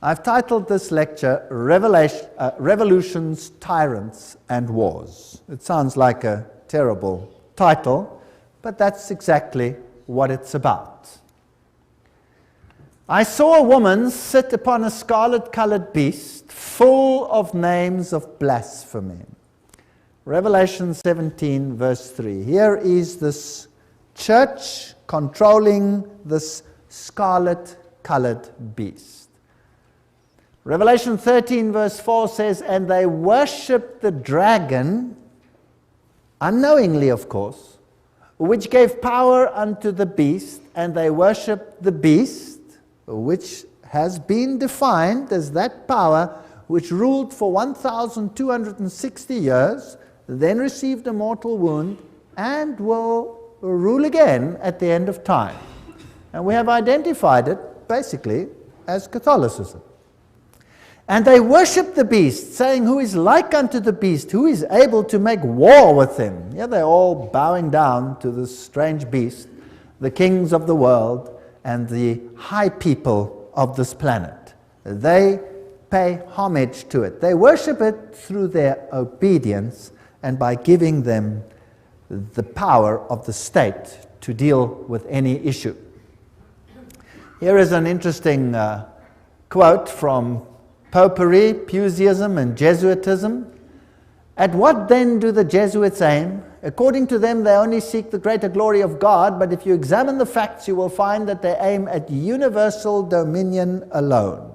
I've titled this lecture Revolutions, Tyrants and Wars. It sounds like a terrible title, but that's exactly what it's about. I saw a woman sit upon a scarlet-colored beast full of names of blasphemy. Revelation 17, verse 3. Here is this church controlling this scarlet-colored beast. Revelation 13, verse 4 says, and they worshipped the dragon, unknowingly, of course, which gave power unto the beast, and they worshipped the beast, which has been defined as that power which ruled for 1,260 years, then received a mortal wound, and will rule again at the end of time. And we have identified it, basically, as Catholicism. And they worshipped the beast, saying, who is like unto the beast, who is able to make war with him? Yeah, they're all bowing down to this strange beast, the kings of the world and the high people of this planet. They pay homage to it. They worship it through their obedience and by giving them the power of the state to deal with any issue. Here is an interesting quote from Popery, Puseyism, and Jesuitism. At what then do the Jesuits aim? According to them, they only seek the greater glory of God, but if you examine the facts, you will find that they aim at universal dominion alone.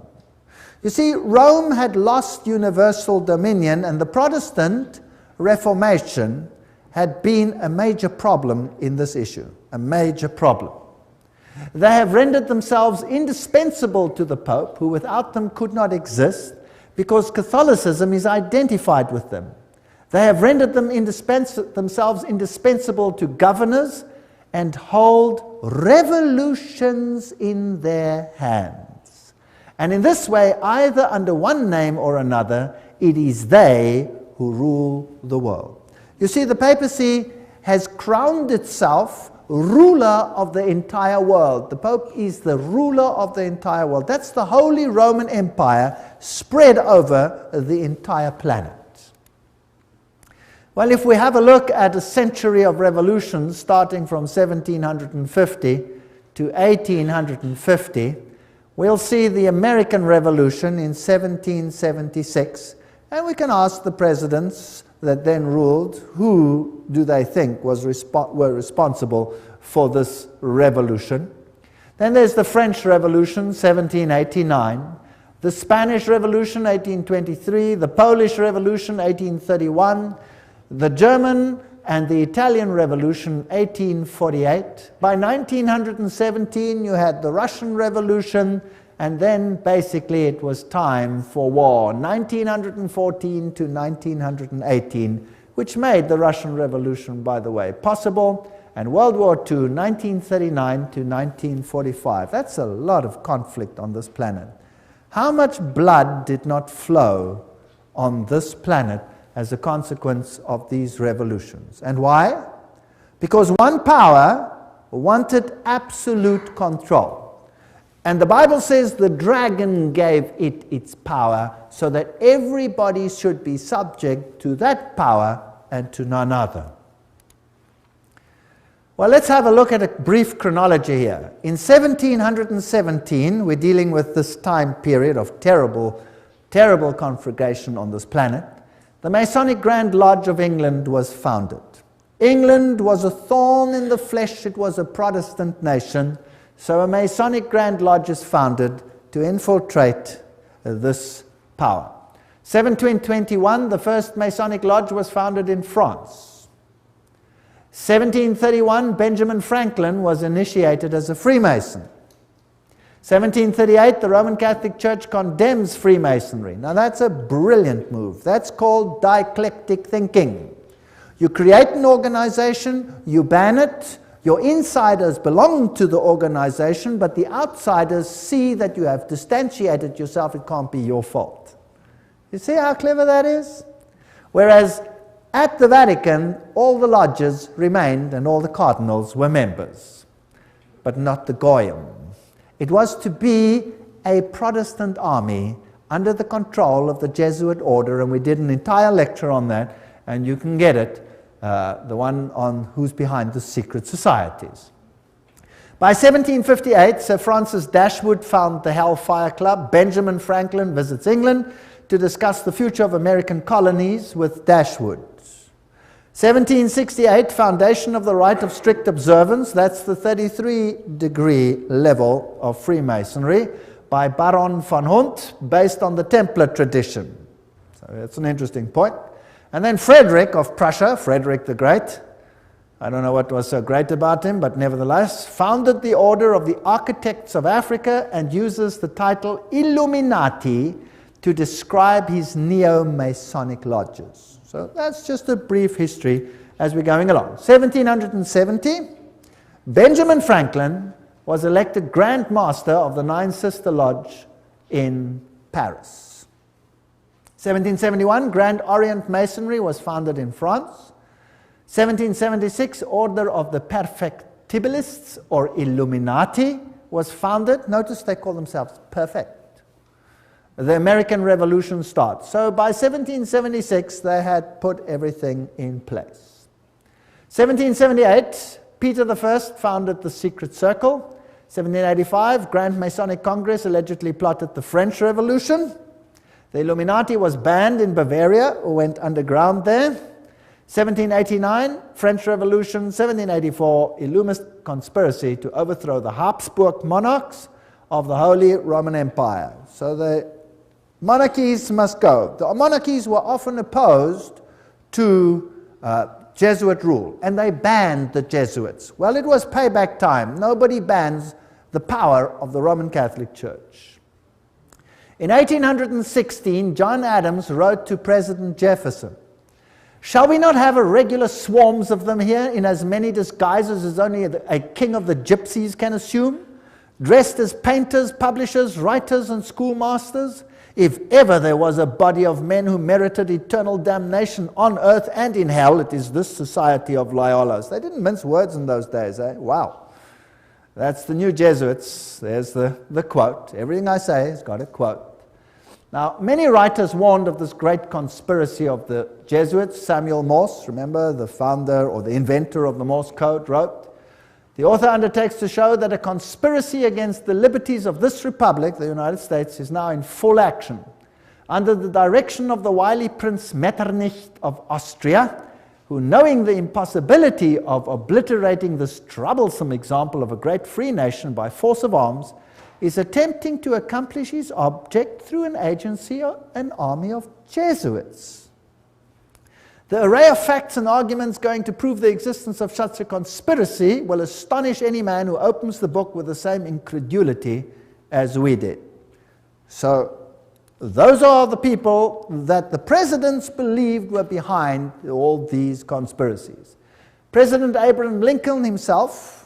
You see, Rome had lost universal dominion, and the Protestant Reformation had been a major problem in this issue, a major problem. They have rendered themselves indispensable to the Pope, who without them could not exist, because Catholicism is identified with them. They have rendered them themselves indispensable to governors and hold revolutions in their hands. And in this way, either under one name or another, it is they who rule the world. You see, the papacy has crowned itself ruler of the entire world. The Pope is the ruler of the entire world. That's the Holy Roman Empire spread over the entire planet. Well, if we have a look at a century of revolutions starting from 1750 to 1850, we'll see the American Revolution in 1776, and we can ask the presidents that then ruled, who do they think were responsible for this revolution? Then there's the French Revolution, 1789, the Spanish Revolution, 1823, the Polish Revolution, 1831, the German and the Italian Revolution, 1848. By 1917, you had the Russian Revolution, and then basically it was time for war, 1914 to 1918, which made the Russian Revolution, by the way, possible, and World War II, 1939 to 1945. That's a lot of conflict on this planet. How much blood did not flow on this planet as a consequence of these revolutions? And why? Because one power wanted absolute control. And the Bible says the dragon gave it its power so that everybody should be subject to that power and to none other. Well, let's have a look at a brief chronology here. In 1717, we're dealing with this time period of terrible, terrible conflagration on this planet. The Masonic Grand Lodge of England was founded. England was a thorn in the flesh. It was a Protestant nation. So a Masonic Grand Lodge is founded to infiltrate this power. 1721, the first Masonic Lodge was founded in France. 1731, Benjamin Franklin was initiated as a Freemason. 1738, the Roman Catholic Church condemns Freemasonry. Now that's a brilliant move. That's called dialectic thinking. You create an organization, you ban it, your insiders belong to the organization, but the outsiders see that you have distantiated yourself. It can't be your fault. You see how clever that is? Whereas at the Vatican, all the lodges remained and all the cardinals were members, but not the goyim. It was to be a Protestant army under the control of the Jesuit order, and we did an entire lecture on that, and you can get it, the one on who's behind the secret societies. By 1758, Sir Francis Dashwood founded the Hellfire Club. Benjamin Franklin visits England to discuss the future of American colonies with Dashwood. 1768, foundation of the rite of strict observance. That's the 33-degree level of Freemasonry by Baron von Hunt, based on the Templar tradition. So that's an interesting point. And then Frederick of Prussia, Frederick the Great, I don't know what was so great about him, but nevertheless, founded the Order of the Architects of Africa and uses the title Illuminati to describe his neo-Masonic lodges. So that's just a brief history as we're going along. 1770, Benjamin Franklin was elected Grand Master of the Nine Sister Lodge in Paris. 1771, Grand Orient Masonry was founded in France. 1776, Order of the Perfectibilists, or Illuminati, was founded. Notice they call themselves perfect. The American Revolution starts. So by 1776, they had put everything in place. 1778, Peter I founded the Secret Circle. 1785, Grand Masonic Congress allegedly plotted the French Revolution. The Illuminati was banned in Bavaria, or went underground there. 1789, French Revolution. 1784, Illuminist conspiracy to overthrow the Habsburg monarchs of the Holy Roman Empire. So the monarchies must go. The monarchies were often opposed to Jesuit rule, and they banned the Jesuits. Well, it was payback time. Nobody bans the power of the Roman Catholic Church. In 1816, John Adams wrote to President Jefferson, "Shall we not have a regular swarms of them here in as many disguises as only a king of the gypsies can assume, dressed as painters, publishers, writers, and schoolmasters? If ever there was a body of men who merited eternal damnation on earth and in hell, it is this society of Loyolas." They didn't mince words in those days, eh? Wow. That's the new Jesuits. There's the quote. Everything I say has got a quote. Now, many writers warned of this great conspiracy of the Jesuits. Samuel Morse, remember, the founder or the inventor of the Morse code, wrote, "The author undertakes to show that a conspiracy against the liberties of this republic, the United States, is now in full action. Under the direction of the wily Prince Metternich of Austria, who, knowing the impossibility of obliterating this troublesome example of a great free nation by force of arms, is attempting to accomplish his object through an agency, an army of Jesuits. The array of facts and arguments going to prove the existence of such a conspiracy will astonish any man who opens the book with the same incredulity as we did." So those are the people that the presidents believed were behind all these conspiracies. President Abraham Lincoln himself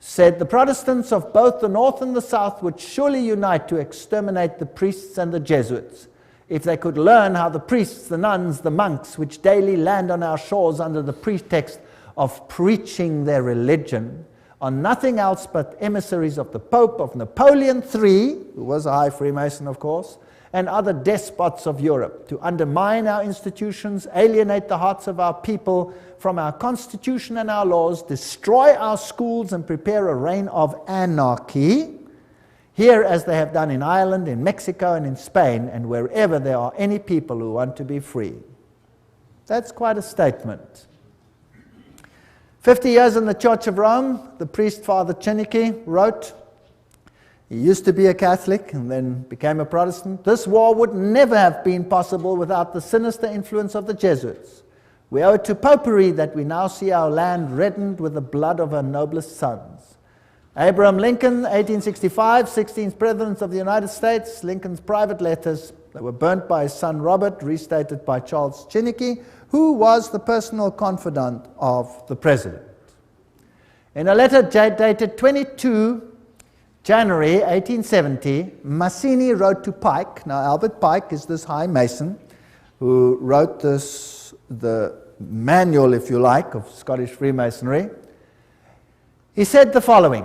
said the Protestants of both the North and the South would surely unite to exterminate the priests and the Jesuits, if they could learn how the priests, the nuns, the monks, which daily land on our shores under the pretext of preaching their religion, are nothing else but emissaries of the Pope, of Napoleon III, who was a high Freemason, of course, and other despots of Europe, to undermine our institutions, alienate the hearts of our people from our constitution and our laws, destroy our schools, and prepare a reign of anarchy, here as they have done in Ireland, in Mexico, and in Spain, and wherever there are any people who want to be free." That's quite a statement. 50 years in the Church of Rome, the priest Father Chiniki wrote, he used to be a Catholic and then became a Protestant, "This war would never have been possible without the sinister influence of the Jesuits. We owe it to Popery that we now see our land reddened with the blood of her noblest sons." Abraham Lincoln, 1865, 16th President of the United States. Lincoln's private letters that were burnt by his son Robert, restated by Charles Chiniki, who was the personal confidant of the President. In a letter dated 22 January 1870, Mazzini wrote to Pike. Now, Albert Pike is this high Mason who wrote this, the manual, if you like, of Scottish Freemasonry. He said the following: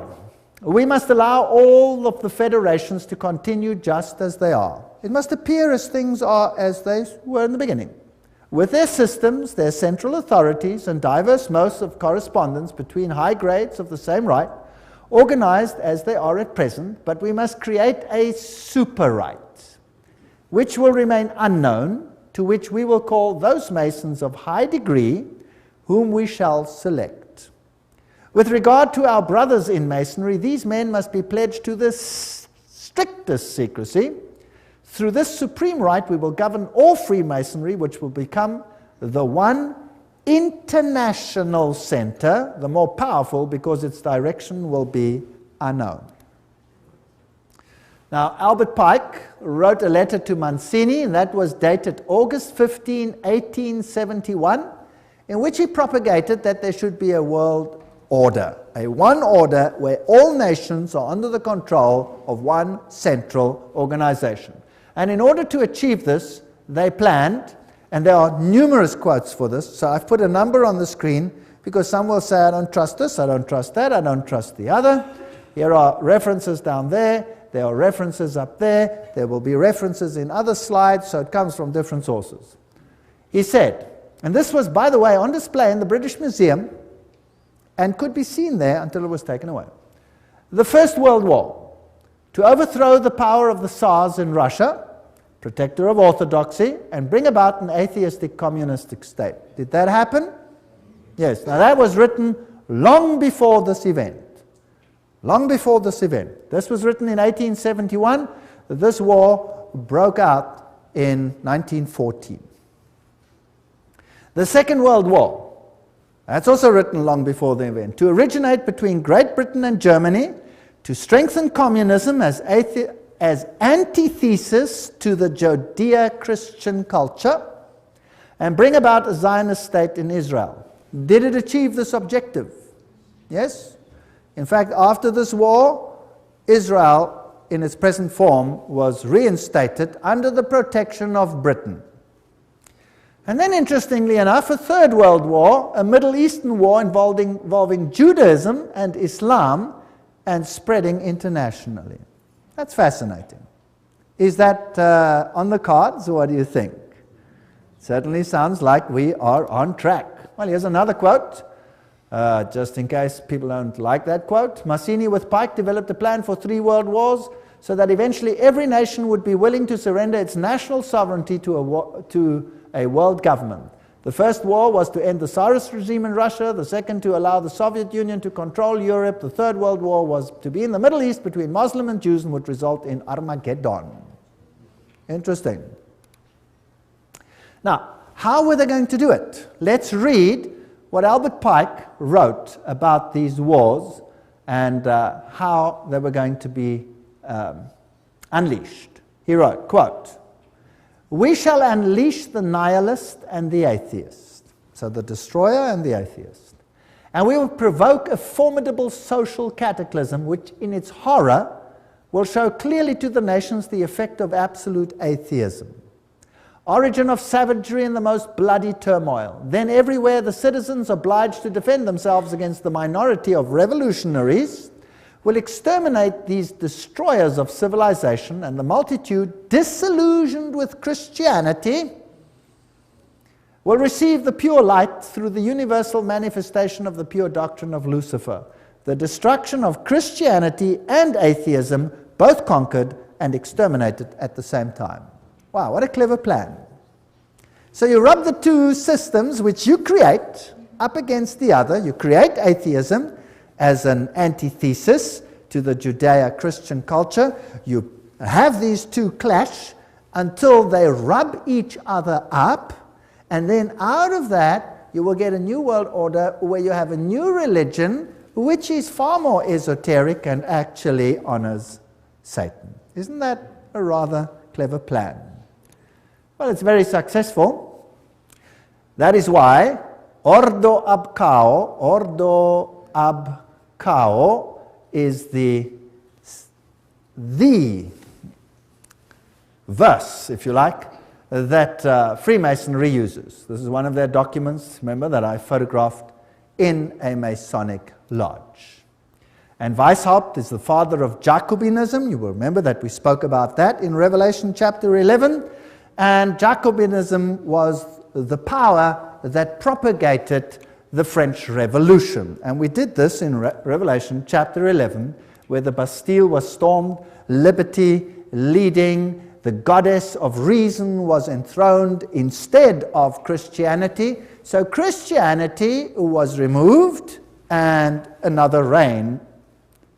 We must allow all of the federations to continue just as they are. It must appear as things are as they were in the beginning, with their systems, their central authorities, and diverse modes of correspondence between high grades of the same right, organized as they are at present, but we must create a super right, which will remain unknown, to which we will call those Masons of high degree, whom we shall select. With regard to our brothers in Masonry, these men must be pledged to the strictest secrecy. Through this supreme right, we will govern all Freemasonry, which will become the one international center, the more powerful because its direction will be unknown. Now, Albert Pike wrote a letter to Mancini, and that was dated August 15, 1871, in which he propagated that there should be a world order, a one order where all nations are under the control of one central organization. And in order to achieve this, they planned, and there are numerous quotes for this, so I've put a number on the screen because some will say, I don't trust this, I don't trust that, I don't trust the other. Here are references down there, there are references up there, there will be references in other slides, so it comes from different sources. He said, and this was, by the way, on display in the British Museum and could be seen there until it was taken away. The First World War, to overthrow the power of the Tsars in Russia, protector of orthodoxy, and bring about an atheistic communistic state. Did that happen? Yes. Now that was written long before this event. Long before this event. This was written in 1871. This war broke out in 1914. The Second World War, that's also written long before the event, to originate between Great Britain and Germany, to strengthen communism as antithesis to the Judeo-Christian culture, and bring about a Zionist state in Israel. Did it achieve this objective? Yes. In fact, after this war, Israel, in its present form, was reinstated under the protection of Britain. And then, interestingly enough, a Third World War, a Middle Eastern war involving Judaism and Islam, and spreading internationally. That's fascinating. Is that on the cards, or what do you think? Certainly sounds like we are on track. Well, here's another quote, just in case people don't like that quote. Mazzini with Pike developed a plan for 3 world wars so that eventually every nation would be willing to surrender its national sovereignty to a world government. The first war was to end the Tsarist regime in Russia, the second to allow the Soviet Union to control Europe, the Third World War was to be in the Middle East between Muslim and Jews and would result in Armageddon. Interesting. Now, how were they going to do it? Let's read what Albert Pike wrote about these wars and how they were going to be unleashed. He wrote, quote, "We shall unleash the nihilist and the atheist," so the destroyer and the atheist, "and we will provoke a formidable social cataclysm which in its horror will show clearly to the nations the effect of absolute atheism. Origin of savagery and the most bloody turmoil. Then everywhere the citizens obliged to defend themselves against the minority of revolutionaries will exterminate these destroyers of civilization, and the multitude, disillusioned with Christianity, will receive the pure light through the universal manifestation of the pure doctrine of Lucifer. The destruction of Christianity and atheism, both conquered and exterminated at the same time." Wow, what a clever plan. So you rub the two systems which you create up against the other. You create atheism as an antithesis to the Judeo-Christian culture. You have these two clash until they rub each other up, and then out of that you will get a new world order where you have a new religion which is far more esoteric and actually honors Satan. Isn't that a rather clever plan? Well, it's very successful. That is why Ordo ab Cao is the verse, if you like, that Freemasonry uses. This is one of their documents, remember, that I photographed in a Masonic lodge. And Weishaupt is the father of Jacobinism. You will remember that we spoke about that in Revelation chapter 11. And Jacobinism was the power that propagated the French Revolution. And we did this in Revelation chapter 11, where the Bastille was stormed, liberty leading, the goddess of reason was enthroned instead of Christianity. So Christianity was removed and another reign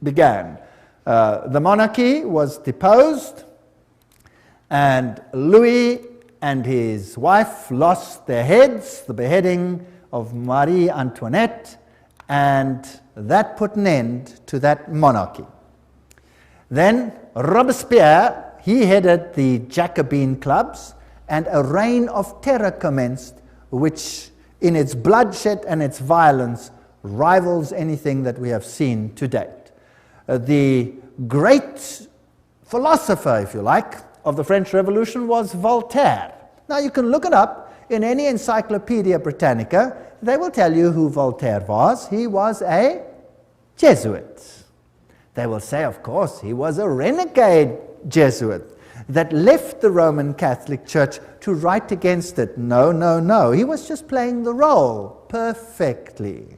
began. The monarchy was deposed, and Louis and his wife lost their heads, the beheading of Marie Antoinette, and that put an end to that monarchy. Then Robespierre, he headed the Jacobin clubs, and a reign of terror commenced, which in its bloodshed and its violence rivals anything that we have seen to date. The great philosopher, if you like, of the French Revolution was Voltaire. Now you can look it up in any Encyclopedia Britannica. They will tell you who Voltaire was. He was a Jesuit. They will say, of course, he was a renegade Jesuit that left the Roman Catholic Church to write against it. No, no, no. He was just playing the role perfectly,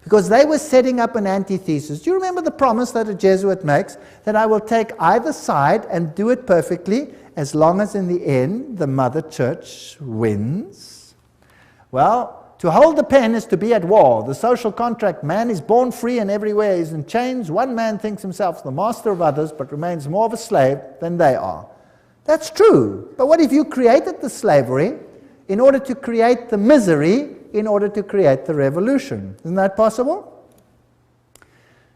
because they were setting up an antithesis. Do you remember the promise that a Jesuit makes? That I will take either side and do it perfectly, as long as in the end the Mother Church wins. Well, to hold the pen is to be at war. The social contract, man is born free and everywhere is in chains. One man thinks himself the master of others, but remains more of a slave than they are. That's true. But what if you created the slavery in order to create the misery, in order to create the revolution? Isn't that possible?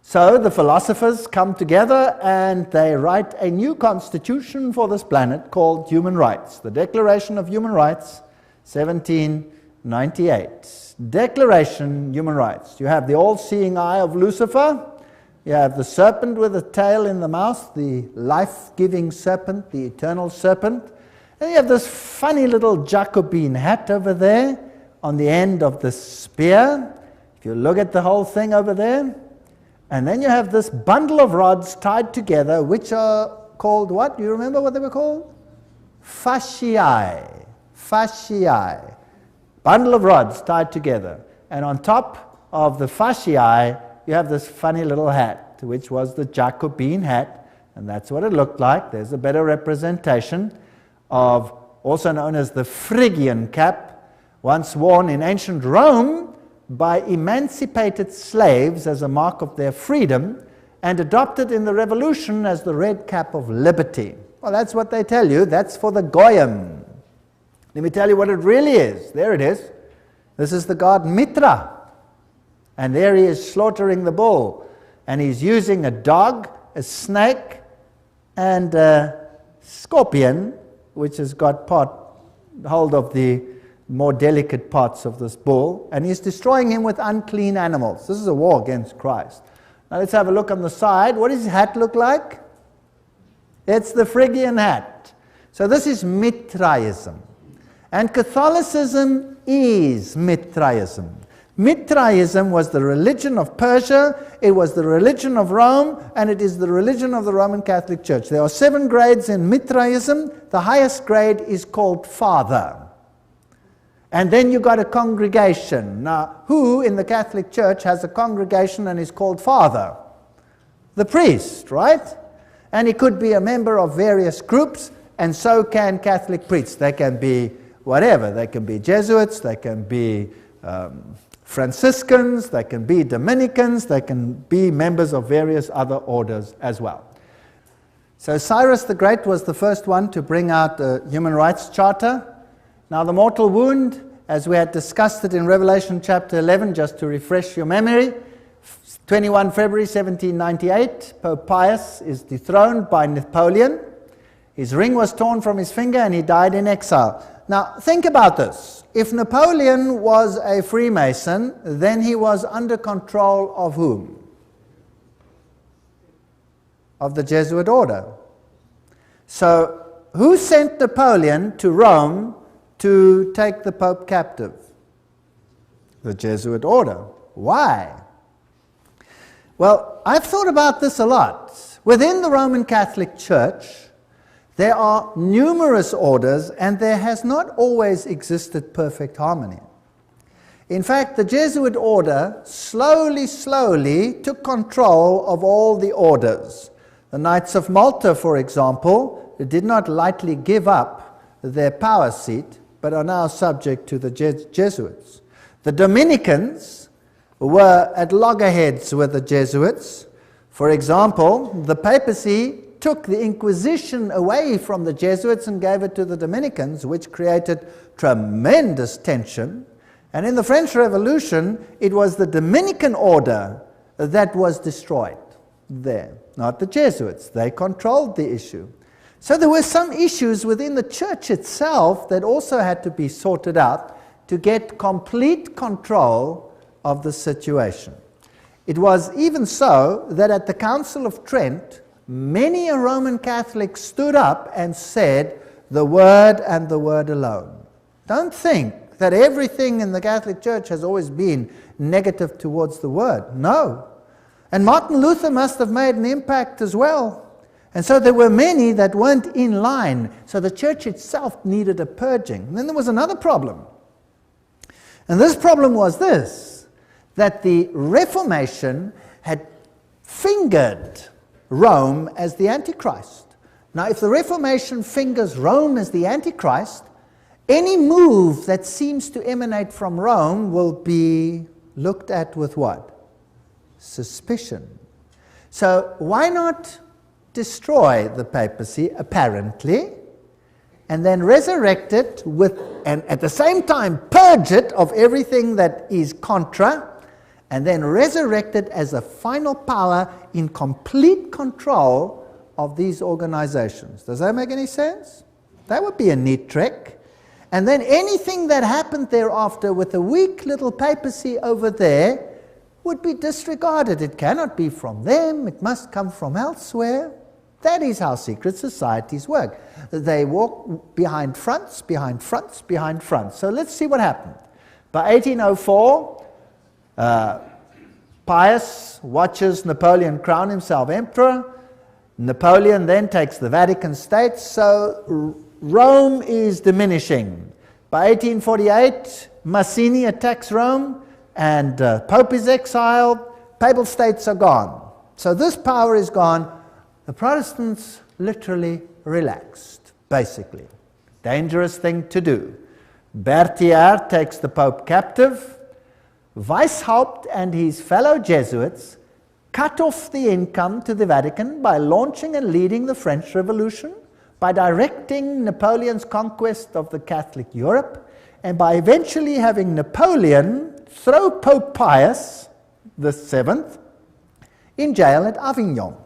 So the philosophers come together and they write a new constitution for this planet called Human Rights. The Declaration of Human Rights, 1798. Declaration, Human Rights. You have the all-seeing eye of Lucifer. You have the serpent with a tail in the mouth, the life-giving serpent, the eternal serpent. And you have this funny little Jacobin hat over there on the end of the spear. If you look at the whole thing over there. And then you have this bundle of rods tied together, which are called what? Do you remember what they were called? Fasciae. Fasciae. Bundle of rods tied together. And on top of the fasciae, you have this funny little hat, which was the Jacobin hat. And that's what it looked like. There's a better representation of, also known as the Phrygian cap, once worn in ancient Rome by emancipated slaves as a mark of their freedom, and adopted in the Revolution as the red cap of liberty. Well, that's what they tell you. That's for the Goyim. Let me tell you what it really is. There it is. This is the god Mitra. And there he is slaughtering the bull. And he's using a dog, a snake, and a scorpion, which has got hold of the more delicate parts of this bull, and he's destroying him with unclean animals. This is a war against Christ. Now let's have a look on the side. What does his hat look like? It's the Phrygian hat. So this is Mithraism. And Catholicism is Mithraism. Mithraism was the religion of Persia, it was the religion of Rome, and it is the religion of the Roman Catholic Church. There are 7 grades in Mithraism. The highest grade is called Father. And then you got a congregation. Now, who in the Catholic Church has a congregation and is called Father? The priest, right? And he could be a member of various groups, and so can Catholic priests. They can be whatever. They can be Jesuits, they can be Franciscans, they can be Dominicans, they can be members of various other orders as well. So Cyrus the Great was the first one to bring out a human rights charter. Now the mortal wound, as we had discussed it in Revelation chapter 11, just to refresh your memory, 21 February 1798, Pope Pius is dethroned by Napoleon. His ring was torn from his finger and he died in exile. Now think about this. If Napoleon was a Freemason, then he was under control of whom? Of the Jesuit order. So who sent Napoleon to Rome to take the Pope captive? The Jesuit order. Why? Well, I've thought about this a lot. Within the Roman Catholic Church, there are numerous orders, and there has not always existed perfect harmony. In fact, the Jesuit order slowly took control of all the orders. The Knights of Malta, for example, did not lightly give up their power seat, but are now subject to the Jesuits. The Dominicans were at loggerheads with the Jesuits. For example, the papacy took the Inquisition away from the Jesuits and gave it to the Dominicans, which created tremendous tension. And in the French Revolution, it was the Dominican order that was destroyed there, not the Jesuits. They controlled the issue. So there were some issues within the church itself that also had to be sorted out to get complete control of the situation. It was even so that at the Council of Trent, many a Roman Catholic stood up and said, the Word and the Word alone. Don't think that everything in the Catholic Church has always been negative towards the Word. No. And Martin Luther must have made an impact as well. And so there were many that weren't in line. So the church itself needed a purging. And then there was another problem. And this problem was this, that the Reformation had fingered Rome as the Antichrist. Now, if the Reformation fingers Rome as the Antichrist, any move that seems to emanate from Rome will be looked at with what? Suspicion. So why not destroy the papacy, apparently, and then resurrect it with, and at the same time purge it of everything that is contra, and then resurrect it as a final power in complete control of these organizations. Does that make any sense? That would be a neat trick. And then anything that happened thereafter with a weak little papacy over there would be disregarded. It cannot be from them, it must come from elsewhere. That is how secret societies work. They walk behind fronts, behind fronts, behind fronts. So let's see what happened. By 1804, Pius watches Napoleon crown himself emperor. Napoleon then takes the Vatican States, so Rome is diminishing. By 1848, Mazzini attacks Rome, and Pope is exiled, Papal States are gone. So this power is gone. The Protestants literally relaxed, basically. Dangerous thing to do. Berthier takes the Pope captive. Weishaupt and his fellow Jesuits cut off the income to the Vatican by launching and leading the French Revolution, by directing Napoleon's conquest of the Catholic Europe, and by eventually having Napoleon throw Pope Pius VII in jail at Avignon,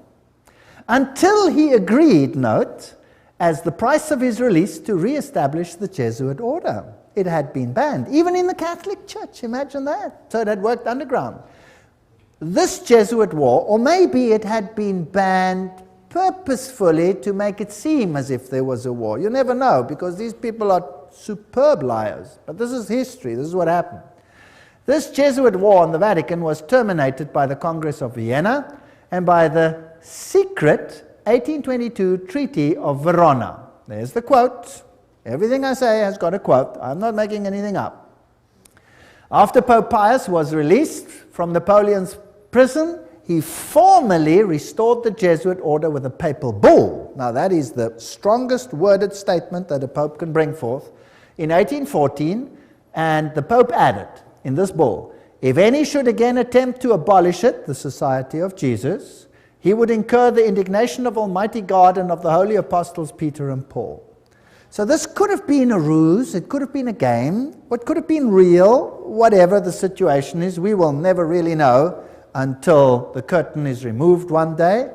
until he agreed, note, as the price of his release to re-establish the Jesuit order. It had been banned, even in the Catholic Church, imagine that. So it had worked underground. This Jesuit war, or maybe it had been banned purposefully to make it seem as if there was a war. You never know, because these people are superb liars. But this is history, this is what happened. This Jesuit war on the Vatican was terminated by the Congress of Vienna and by the secret 1822 Treaty of Verona. There's the quote. Everything I say has got a quote. I'm not making anything up. After Pope Pius was released from Napoleon's prison, he formally restored the Jesuit order with a papal bull. Now that is the strongest worded statement that a pope can bring forth. In 1814, and the Pope added in this bull, if any should again attempt to abolish it, the Society of Jesus, he would incur the indignation of Almighty God and of the holy apostles Peter and Paul. So this could have been a ruse, it could have been a game, what could have been real, whatever the situation is, we will never really know until the curtain is removed one day.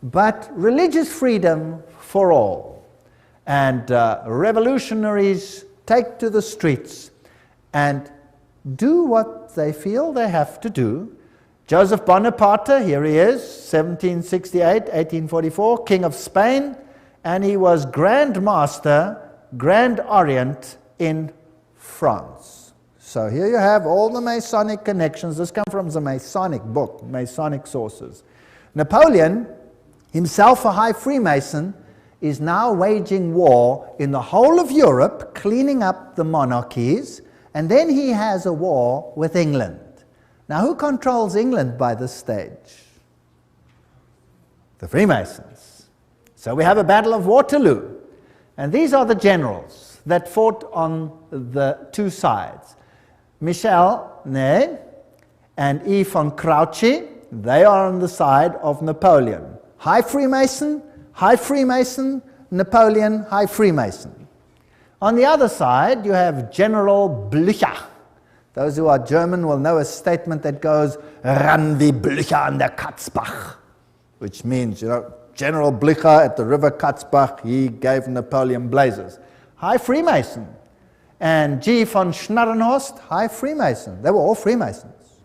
But religious freedom for all. And revolutionaries take to the streets and do what they feel they have to do. Joseph Bonaparte, here he is, 1768, 1844, King of Spain, and he was Grand Master, Grand Orient in France. So here you have all the Masonic connections. This comes from the Masonic book, Masonic sources. Napoleon, himself a high Freemason, is now waging war in the whole of Europe, cleaning up the monarchies, and then he has a war with England. Now, who controls England by this stage? The Freemasons. So we have a battle of Waterloo, and these are the generals that fought on the two sides. Michel Ney and E. von Grouchy, they are on the side of Napoleon. High Freemason, Napoleon, High Freemason. On the other side, you have General Blücher. Those who are German will know a statement that goes, "Ran wie Blücher an der Katzbach," which means, General Blücher at the river Katzbach, he gave Napoleon blazes. High Freemason. And G. von Schnarrenhorst, High Freemason. They were all Freemasons.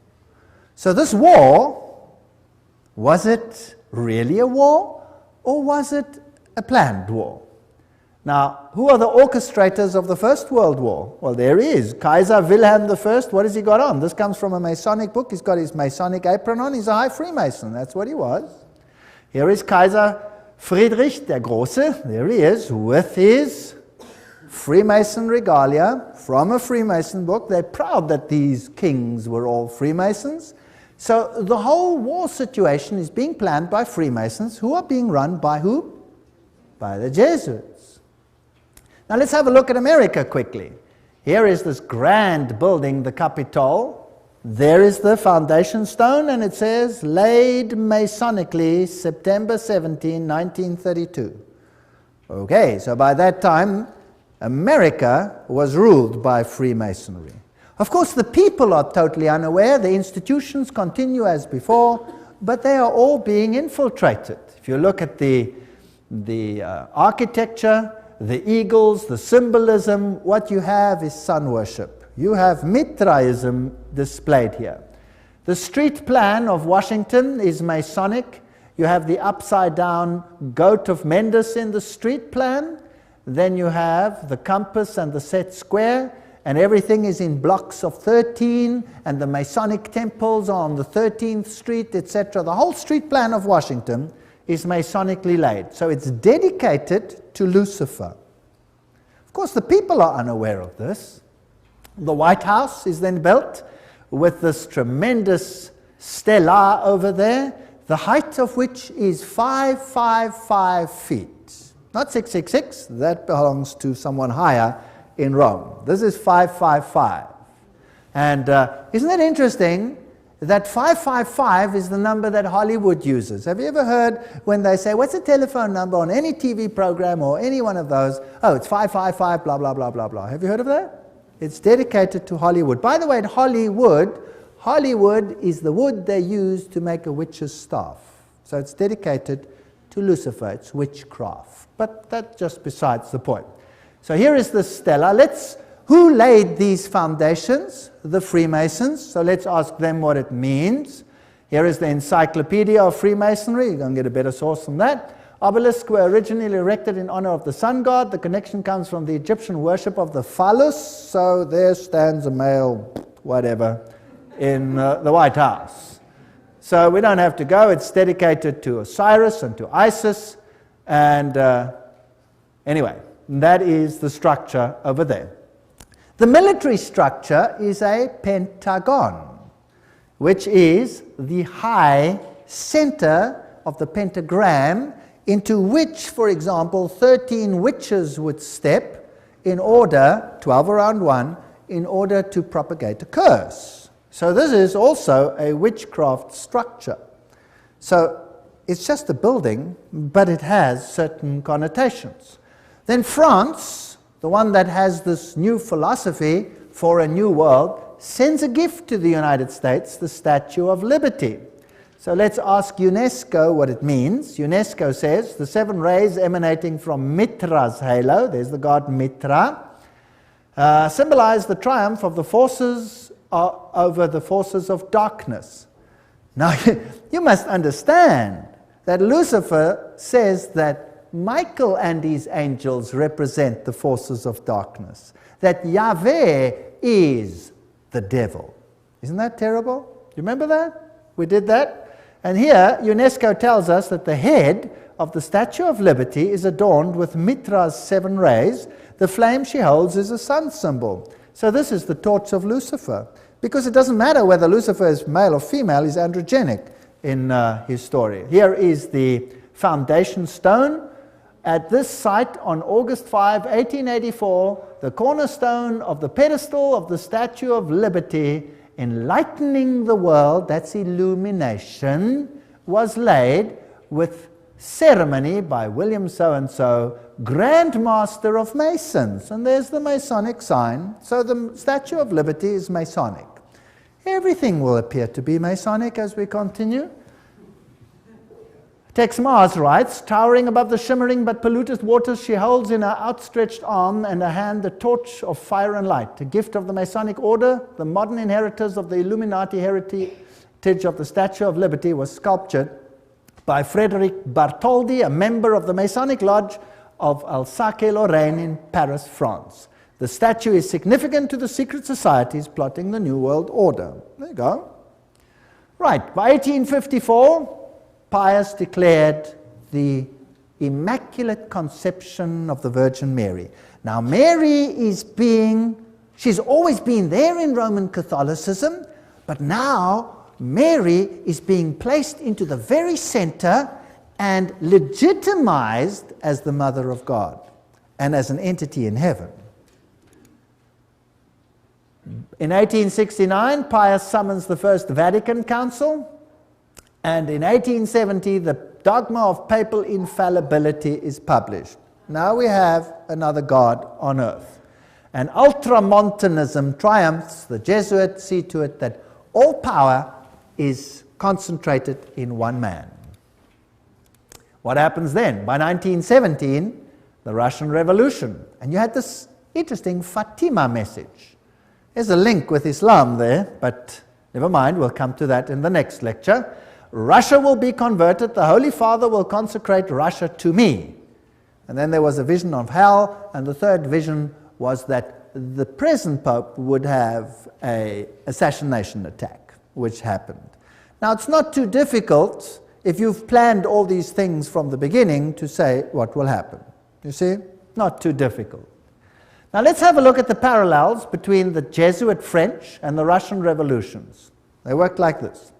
So this war, was it really a war, or was it a planned war? Now, who are the orchestrators of the First World War? Well, there he is, Kaiser Wilhelm I. What has he got on? This comes from a Masonic book. He's got his Masonic apron on. He's a high Freemason. That's what he was. Here is Kaiser Friedrich der Große. There he is, with his Freemason regalia from a Freemason book. They're proud that these kings were all Freemasons. So the whole war situation is being planned by Freemasons, who are being run by who? By the Jesuits. Now let's have a look at America quickly. Here is this grand building, the Capitol. There is the foundation stone, and it says, laid Masonically, September 17, 1932. Okay, so by that time, America was ruled by Freemasonry. Of course, the people are totally unaware. The institutions continue as before, but they are all being infiltrated. If you look at the architecture, the eagles, the symbolism, what you have is sun worship. You have Mithraism displayed here. The street plan of Washington is Masonic. You have the upside-down goat of Mendes in the street plan. Then you have the compass and the set square, and everything is in blocks of 13, and the Masonic temples are on the 13th Street, etc. The whole street plan of Washington is Masonically laid. So it's dedicated to Lucifer. Of course, the people are unaware of this. The White House is then built with this tremendous stela over there, the height of which is 555 feet. Not 666, that belongs to someone higher in Rome. This is 555. And isn't it interesting that 555 is the number that Hollywood uses? Have you ever heard when they say, what's the telephone number on any TV program or any one of those? Oh, it's 555, blah, blah, blah, blah, blah. Have you heard of that? It's dedicated to Hollywood. By the way, Hollywood is the wood they use to make a witch's staff. So it's dedicated to Lucifer. It's witchcraft. But that's just besides the point. So here is the stela. Who laid these foundations? The Freemasons. So let's ask them what it means. Here is the Encyclopedia of Freemasonry. You're going to get a better source from that. Obelisks were originally erected in honor of the sun god. The connection comes from the Egyptian worship of the phallus. So there stands a male, whatever, in the White House. So we don't have to go. It's dedicated to Osiris and to Isis. And anyway, that is the structure over there. The military structure is a pentagon, which is the high center of the pentagram, into which, for example, 13 witches would step in order, 12 around one, in order to propagate a curse. So this is also a witchcraft structure. So it's just a building, but it has certain connotations. Then France, the one that has this new philosophy for a new world, sends a gift to the United States, the Statue of Liberty. So let's ask UNESCO what it means. UNESCO says the 7 rays emanating from Mitra's halo, there's the god Mitra, symbolize the triumph of the forces over the forces of darkness. Now, you must understand that Lucifer says that Michael and his angels represent the forces of darkness, that Yahweh is the devil. Isn't that terrible? Do you remember that? We did that. And here, UNESCO tells us that the head of the Statue of Liberty is adorned with Mitra's 7 rays. The flame she holds is a sun symbol. So this is the torch of Lucifer. Because it doesn't matter whether Lucifer is male or female, he's androgenic in his story. Here is the foundation stone. At this site on August 5, 1884, the cornerstone of the pedestal of the Statue of Liberty, enlightening the world, that's illumination, was laid with ceremony by William so-and-so, Grand Master of Masons. And there's the Masonic sign. So the Statue of Liberty is Masonic. Everything will appear to be Masonic as we continue. Tex Mars writes, towering above the shimmering but polluted waters, she holds in her outstretched arm and her hand the torch of fire and light, a gift of the Masonic order. The modern inheritors of the Illuminati heritage of the Statue of Liberty was sculptured by Frederic Bartholdi, a member of the Masonic Lodge of Alsace-Lorraine in Paris, France. The statue is significant to the secret societies plotting the New World Order. There you go. Right, by 1854, Pius declared the Immaculate Conception of the Virgin Mary. Now, Mary she's always been there in Roman Catholicism, but now Mary is being placed into the very center and legitimized as the Mother of God and as an entity in heaven. In 1869, Pius summons the First Vatican Council, and in 1870, the Dogma of Papal Infallibility is published. Now we have another God on earth. And Ultramontanism triumphs. The Jesuits see to it that all power is concentrated in one man. What happens then? By 1917, the Russian Revolution. And you had this interesting Fatima message. There's a link with Islam there, but never mind, we'll come to that in the next lecture. Russia will be converted, the Holy Father will consecrate Russia to me. And then there was a vision of hell, and the third vision was that the present Pope would have an assassination attack, which happened. Now, it's not too difficult, if you've planned all these things from the beginning, to say what will happen. You see? Not too difficult. Now, let's have a look at the parallels between the Jesuit French and the Russian revolutions. They worked like this.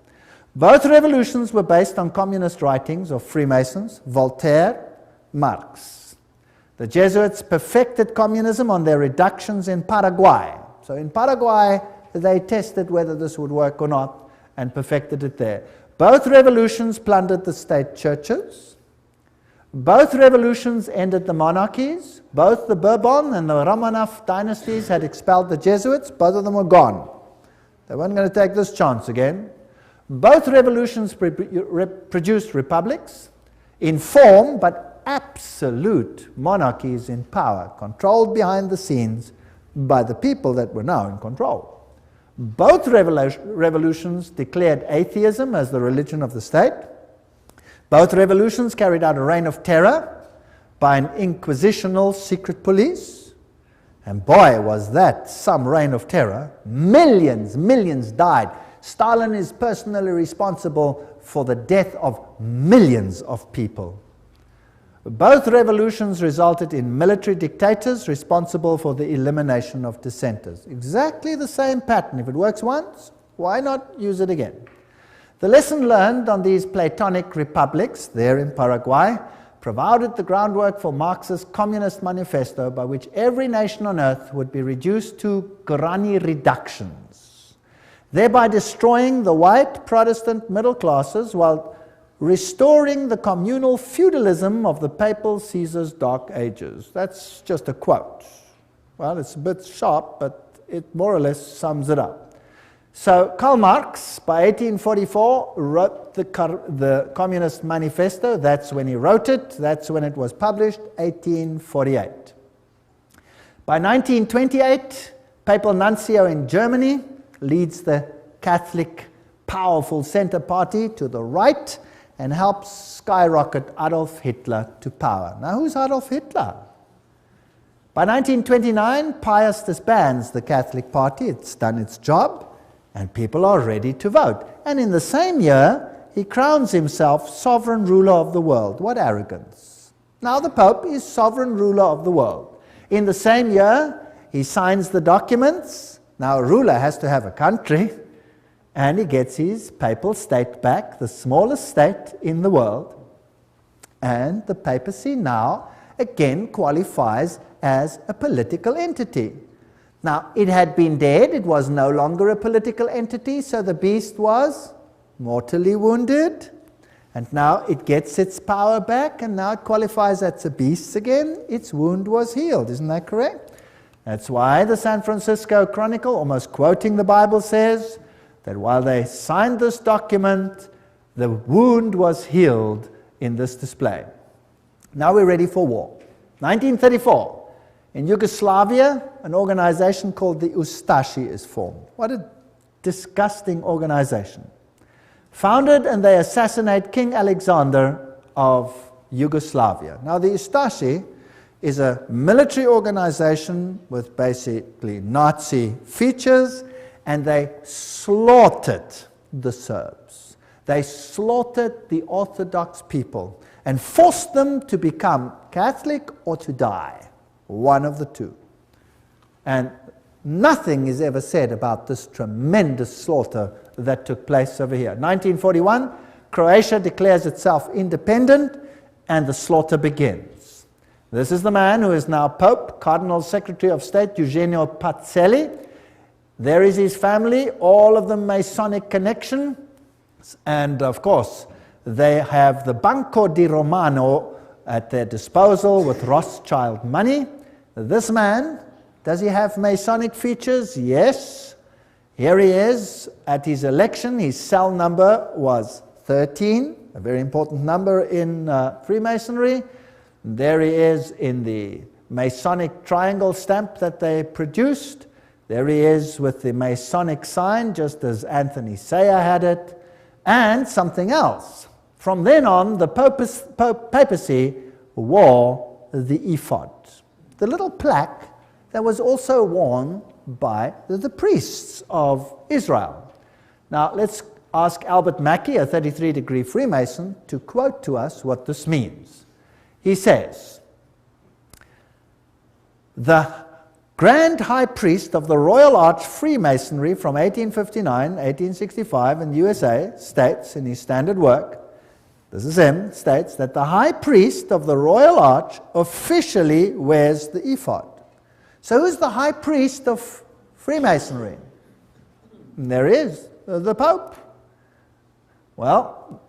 Both revolutions were based on communist writings of Freemasons, Voltaire, Marx. The Jesuits perfected communism on their reductions in Paraguay. So in Paraguay, they tested whether this would work or not and perfected it there. Both revolutions plundered the state churches. Both revolutions ended the monarchies. Both the Bourbon and the Romanov dynasties had expelled the Jesuits. Both of them were gone. They weren't going to take this chance again. Both revolutions produced republics in form, but absolute monarchies in power, controlled behind the scenes by the people that were now in control. Both revolutions declared atheism as the religion of the state. Both revolutions carried out a reign of terror by an inquisitional secret police. And boy, was that some reign of terror. Millions died. Stalin is personally responsible for the death of millions of people. Both revolutions resulted in military dictators responsible for the elimination of dissenters. Exactly the same pattern. If it works once, why not use it again? The lesson learned on these Platonic republics there in Paraguay provided the groundwork for Marx's Communist Manifesto, by which every nation on earth would be reduced to granny reductions, thereby destroying the white Protestant middle classes while restoring the communal feudalism of the papal Caesar's dark ages. That's just a quote. Well, it's a bit sharp, but it more or less sums it up. So Karl Marx, by 1844, wrote the Communist Manifesto. That's when he wrote it. That's when it was published, 1848. By 1928, Papal Nuncio in Germany leads the Catholic powerful center party to the right and helps skyrocket Adolf Hitler to power. Now, who's Adolf Hitler? By 1929, Pius disbands the Catholic Party. It's done its job, and people are ready to vote. And in the same year, he crowns himself sovereign ruler of the world. What arrogance. Now the Pope is sovereign ruler of the world. In the same year, he signs the documents. Now a ruler has to have a country, and he gets his papal state back, the smallest state in the world. And the papacy now again qualifies as a political entity. Now, it had been dead, it was no longer a political entity, so the beast was mortally wounded, and now it gets its power back, and now it qualifies as a beast again. Its wound was healed, isn't that correct? That's why the San Francisco Chronicle, almost quoting the Bible, says that while they signed this document, the wound was healed in this display. Now we're ready for war. 1934. In Yugoslavia, an organization called the Ustashi is formed. What a disgusting organization. Founded, and they assassinate King Alexander of Yugoslavia. Now the Ustashi is a military organization with basically Nazi features, and they slaughtered the Serbs. They slaughtered the Orthodox people and forced them to become Catholic or to die. One of the two. And nothing is ever said about this tremendous slaughter that took place over here. 1941, Croatia declares itself independent, and the slaughter begins. This is the man who is now Pope, Cardinal Secretary of State, Eugenio Pacelli. There is his family, all of them Masonic connection, and of course they have the Banco di Romano at their disposal with Rothschild money. This man, does he have Masonic features? Yes. Here he is at his election. His cell number was 13, a very important number in Freemasonry. There he is in the Masonic triangle stamp that they produced. There he is with the Masonic sign, just as Anthony Sayer had it. And something else. From then on, the papacy wore the ephod, the little plaque that was also worn by the priests of Israel. Now, let's ask Albert Mackey, a 33-degree Freemason, to quote to us what this means. He says, "The Grand High Priest of the Royal Arch Freemasonry from 1859, 1865 in the USA states in his standard work," this is him, states that the High Priest of the Royal Arch officially wears the ephod. So who's the High Priest of Freemasonry? And there is the Pope. Well,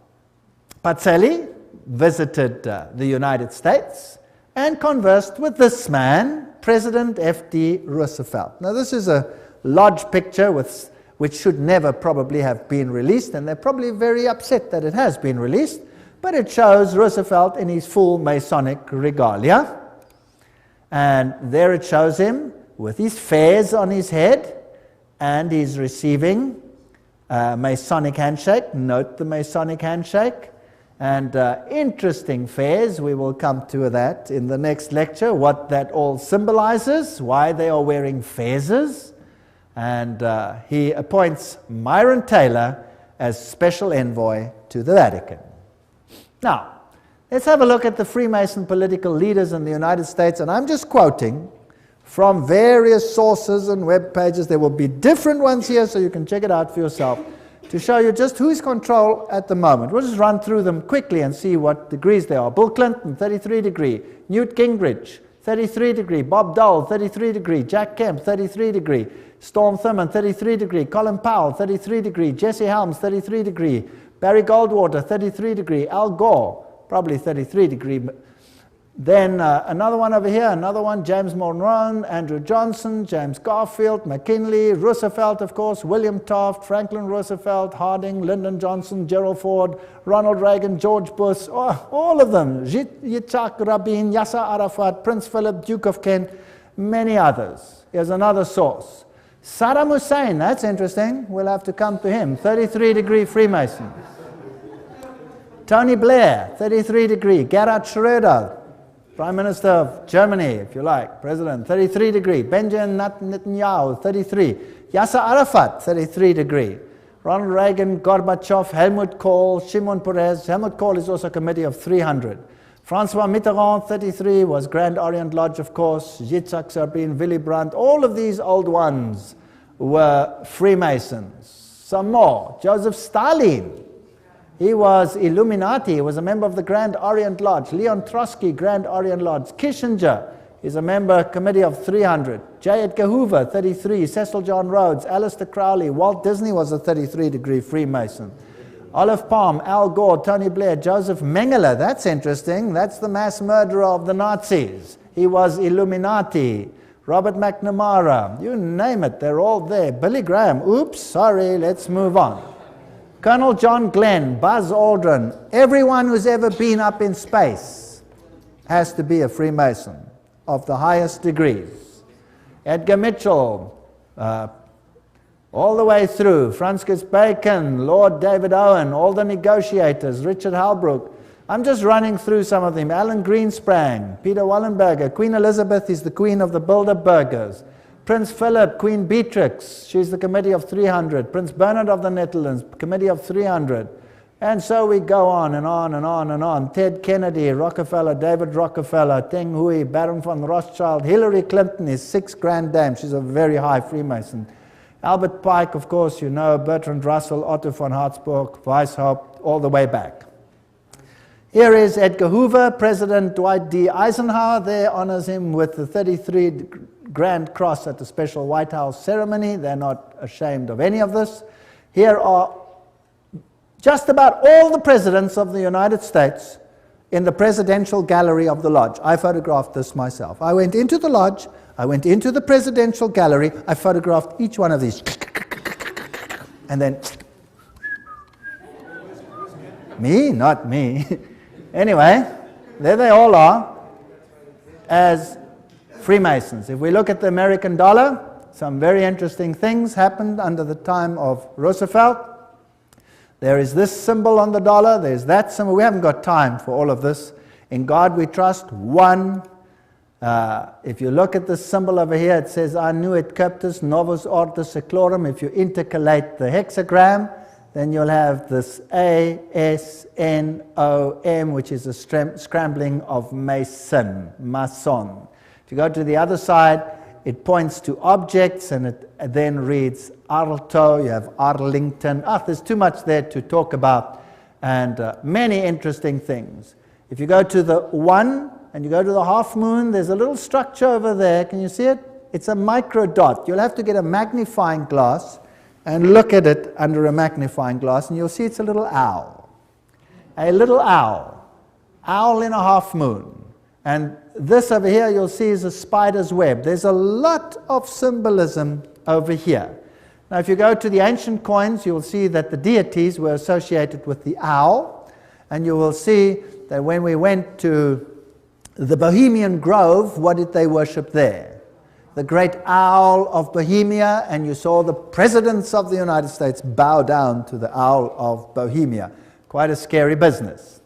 Pacelli visited the United States and conversed with this man, President F.D. Roosevelt. Now this is a lodge picture which should never probably have been released, and they're probably very upset that it has been released. But it shows Roosevelt in his full Masonic regalia. And there it shows him with his fez on his head, and he's receiving a Masonic handshake. Note the Masonic handshake. And interesting fez. We will come to that in the next lecture, what that all symbolizes, why they are wearing fezes. And he appoints Myron Taylor as special envoy to the Vatican. Now, let's have a look at the Freemason political leaders in the United States, and I'm just quoting from various sources and web pages. There will be different ones here, so you can check it out for yourself, to show you just who's control at the moment. We'll just run through them quickly and see what degrees they are. Bill Clinton, 33 degree. Newt Gingrich, 33 degree. Bob Dole, 33 degree. Jack Kemp, 33 degree. Storm Thurmond, 33 degree. Colin Powell, 33 degree. Jesse Helms, 33 degree. Barry Goldwater, 33 degree. Al Gore, probably 33 degree. Then another one over here, another one, James Monroe, Andrew Johnson, James Garfield, McKinley, Roosevelt, of course, William Taft, Franklin Roosevelt, Harding, Lyndon Johnson, Gerald Ford, Ronald Reagan, George Bush, all of them, Yitzhak Rabin, Yasser Arafat, Prince Philip, Duke of Kent, many others. Here's another source. Saddam Hussein, that's interesting, we'll have to come to him, 33 degree Freemason. Tony Blair, 33 degree. Gerhard Schröder, Prime Minister of Germany, if you like, President, 33 degree. Benjamin Netanyahu, 33. Yasser Arafat, 33 degree. Ronald Reagan, Gorbachev, Helmut Kohl, Shimon Peres. Helmut Kohl is also a committee of 300. Francois Mitterrand, 33, was Grand Orient Lodge, of course. Yitzhak Rabin, Willy Brandt. All of these old ones were Freemasons. Some more. Joseph Stalin. He was Illuminati. He was a member of the Grand Orient Lodge. Leon Trotsky, Grand Orient Lodge. Kissinger is a member, committee of 300. J. Edgar Hoover, 33. Cecil John Rhodes. Aleister Crowley. Walt Disney was a 33-degree Freemason. Olive Palm, Al Gore, Tony Blair, Joseph Mengele. That's interesting. That's the mass murderer of the Nazis. He was Illuminati. Robert McNamara. You name it. They're all there. Billy Graham. Oops, sorry. Let's move on. Colonel John Glenn, Buzz Aldrin, everyone who's ever been up in space has to be a Freemason of the highest degrees. Edgar Mitchell, all the way through, Francis Bacon, Lord David Owen, all the negotiators, Richard Halbrook. I'm just running through some of them. Alan Greenspan, Peter Wallenberger, Queen Elizabeth is the queen of the Bilderbergers. Prince Philip, Queen Beatrix, she's the committee of 300. Prince Bernard of the Netherlands, committee of 300. And so we go on and on and on and on. Ted Kennedy, Rockefeller, David Rockefeller, Teng Hui, Baron von Rothschild. Hillary Clinton is 6 grand dame. She's a very high Freemason. Albert Pike, of course, you know, Bertrand Russell, Otto von Habsburg, Weishaupt, all the way back. Here is Edgar Hoover. President Dwight D. Eisenhower there honors him with the 33 Grand Cross at the special White House ceremony. They're not ashamed of any of this. Here are just about all the presidents of the United States in the presidential gallery of the lodge. I photographed this myself. I went into the lodge, I went into the presidential gallery, I photographed each one of these. And then, me? Not me. Anyway, there they all are as Freemasons. If we look at the American dollar, some very interesting things happened under the time of Roosevelt. There is this symbol on the dollar, there's that symbol. We haven't got time for all of this. In God we trust, one. If you look at this symbol over here, it says Annuit Cuptus Novus Ordo Seclorum. If you intercalate the hexagram, then you'll have this A-S-N-O-M, which is a scrambling of Mason, Mason. If you go to the other side, it points to objects, and it then reads Arlto, you have Arlington. There's too much there to talk about, and many interesting things. If you go to the 1, and you go to the half moon, there's a little structure over there. Can you see it? It's a micro dot. You'll have to get a magnifying glass and look at it under a magnifying glass, and you'll see it's a little owl. A little owl. Owl in a half moon. And this over here you'll see is a spider's web. There's a lot of symbolism over here. Now if you go to the ancient coins, you will see that the deities were associated with the owl, and you will see that when we went to the Bohemian Grove, what did they worship there? The great owl of Bohemia, and you saw the presidents of the United States bow down to the owl of Bohemia. Quite a scary business.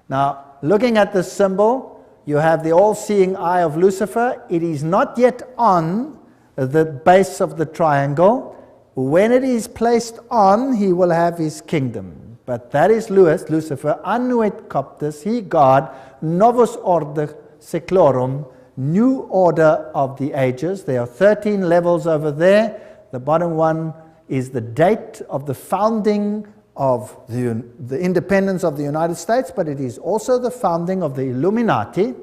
Now, looking at this symbol, you have the all-seeing eye of Lucifer. It is not yet on the base of the triangle. When it is placed on, he will have his kingdom. But that is Lucifer, annuit coptus, he God, novus ordo seclorum, new order of the ages. There are 13 levels over there. The bottom one is the date of the founding of the independence of the United States, but it is also the founding of the Illuminati.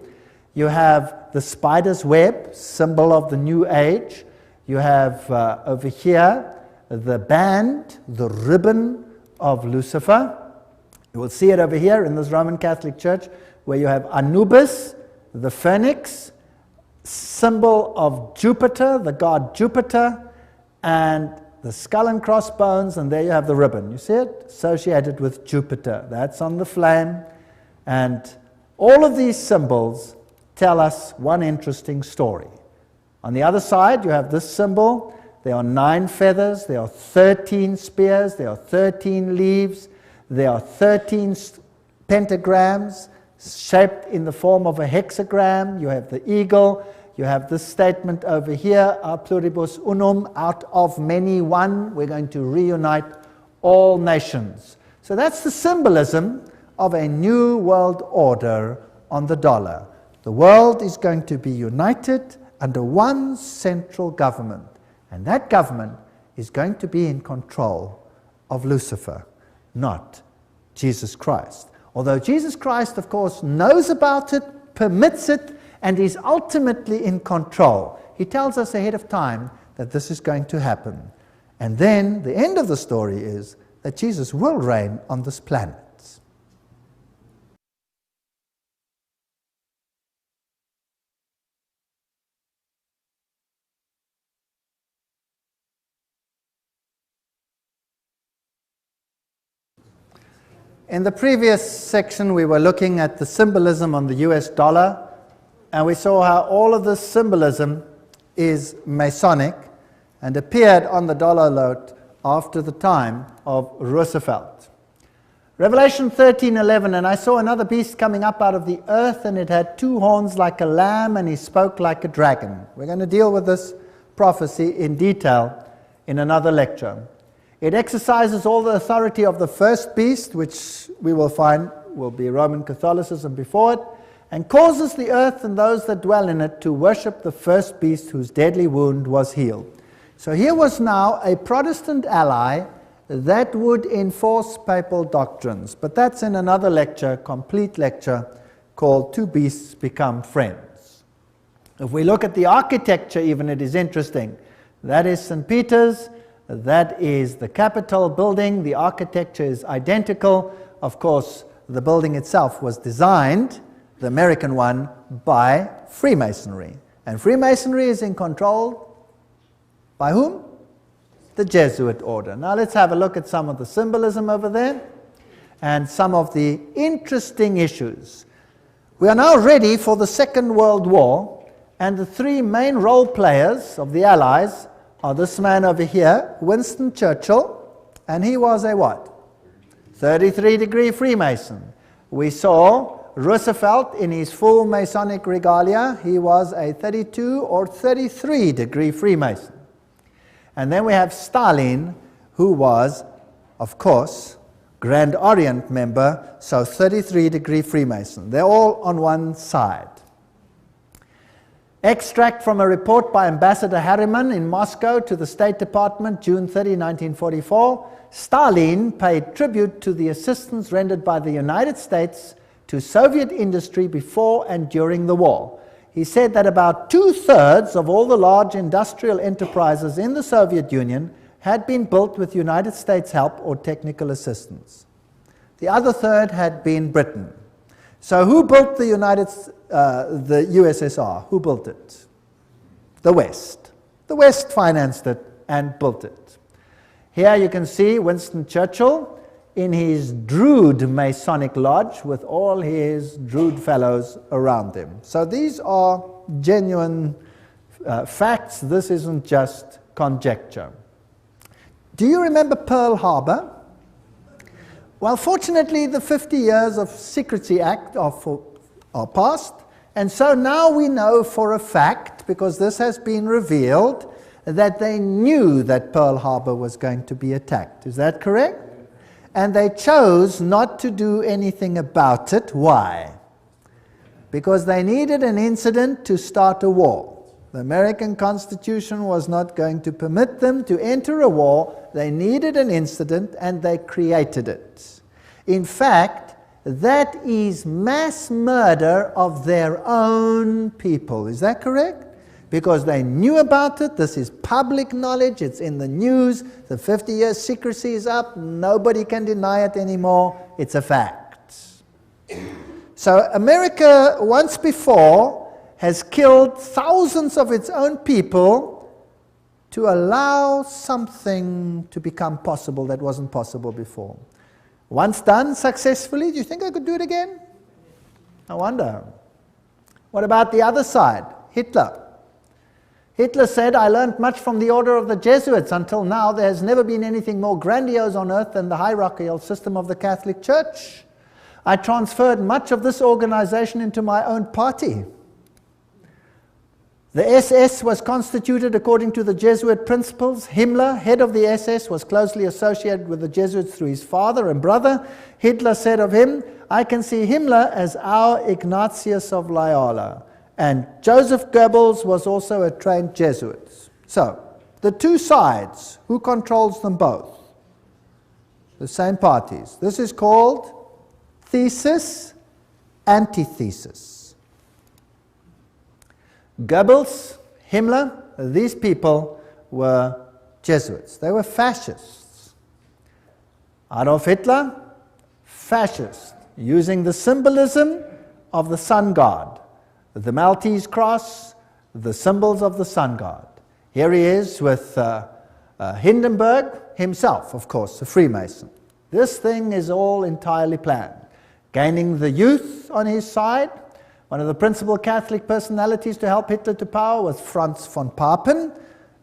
You have the spider's web, symbol of the new age. You have over here the band, the ribbon of Lucifer. You will see it over here in this Roman Catholic Church, where you have Anubis, the phoenix, symbol of Jupiter, the god Jupiter, and the skull and crossbones, and there you have the ribbon. You see it? Associated with Jupiter. That's on the flame. And all of these symbols tell us one interesting story. On the other side, you have this symbol. There are 9 feathers, there are 13 spears, there are 13 leaves, there are 13 pentagrams, shaped in the form of a hexagram. You have the eagle. You have this statement over here, a pluribus unum, out of many one. We're going to reunite all nations. So that's the symbolism of a new world order on the dollar. The world is going to be united under one central government, and that government is going to be in control of Lucifer, not Jesus Christ. Although Jesus Christ, of course, knows about it, permits it, and is ultimately in control. He tells us ahead of time that this is going to happen. And then the end of the story is that Jesus will reign on this planet. In the previous section, we were looking at the symbolism on the US dollar, and we saw how all of this symbolism is Masonic and appeared on the dollar note after the time of Roosevelt. Revelation 13:11, and I saw another beast coming up out of the earth, and it had 2 horns like a lamb, and he spoke like a dragon. We're going to deal with this prophecy in detail in another lecture. It exercises all the authority of the first beast, which we will find will be Roman Catholicism before it, and causes the earth and those that dwell in it to worship the first beast whose deadly wound was healed. So here was now a Protestant ally that would enforce papal doctrines. But that's in another lecture, complete lecture, called Two Beasts Become Friends. If we look at the architecture even, it is interesting. That is St. Peter's. That is the Capitol building. The architecture is identical. Of course, the building itself was designed, the American one, by Freemasonry. And Freemasonry is in control by whom? The Jesuit order. Now let's have a look at some of the symbolism over there and some of the interesting issues. We are now ready for the Second World War, and the 3 main role players of the Allies are this man over here, Winston Churchill, and he was a what? 33-degree Freemason. We saw Roosevelt in his full Masonic regalia. He was a 32 or 33-degree Freemason. And then we have Stalin, who was, of course, Grand Orient member, so 33-degree Freemason. They're all on one side. Extract from a report by Ambassador Harriman in Moscow to the State Department, June 30, 1944. Stalin paid tribute to the assistance rendered by the United States to Soviet industry before and during the war. He said that about 2/3 of all the large industrial enterprises in the Soviet Union had been built with United States help or technical assistance. The other third had been Britain. So who built the USSR? Who built it? The West. The West financed it and built it. Here you can see Winston Churchill in his Druid Masonic Lodge with all his Druid fellows around him. So these are genuine facts. This isn't just conjecture. Do you remember Pearl Harbor? Well, fortunately, the 50 years of Secrecy Act are past, and so now we know for a fact, because this has been revealed, that they knew that Pearl Harbor was going to be attacked. Is that correct? And they chose not to do anything about it. Why? Because they needed an incident to start a war. The American Constitution was not going to permit them to enter a war. They needed an incident, and they created it. In fact, that is mass murder of their own people. Is that correct? Because they knew about it. This is public knowledge. It's in the news. The 50 years secrecy is up. Nobody can deny it anymore. It's a fact. So America, once before, has killed thousands of its own people to allow something to become possible that wasn't possible before. Once done successfully, do you think I could do it again? I wonder. What about the other side? Hitler. Hitler said, I learned much from the order of the Jesuits. Until now, there has never been anything more grandiose on earth than the hierarchical system of the Catholic Church. I transferred much of this organization into my own party. The SS was constituted according to the Jesuit principles. Himmler, head of the SS, was closely associated with the Jesuits through his father and brother. Hitler said of him, I can see Himmler as our Ignatius of Loyola. And Joseph Goebbels was also a trained Jesuit. So, the two sides, who controls them both? The same parties. This is called thesis, antithesis. Goebbels, Himmler, these people were Jesuits. They were fascists. Adolf Hitler, fascist, using the symbolism of the sun god, the Maltese cross, the symbols of the sun god. Here he is with Hindenburg himself, of course, a Freemason. This thing is all entirely planned. Gaining the youth on his side. One of the principal Catholic personalities to help Hitler to power was Franz von Papen.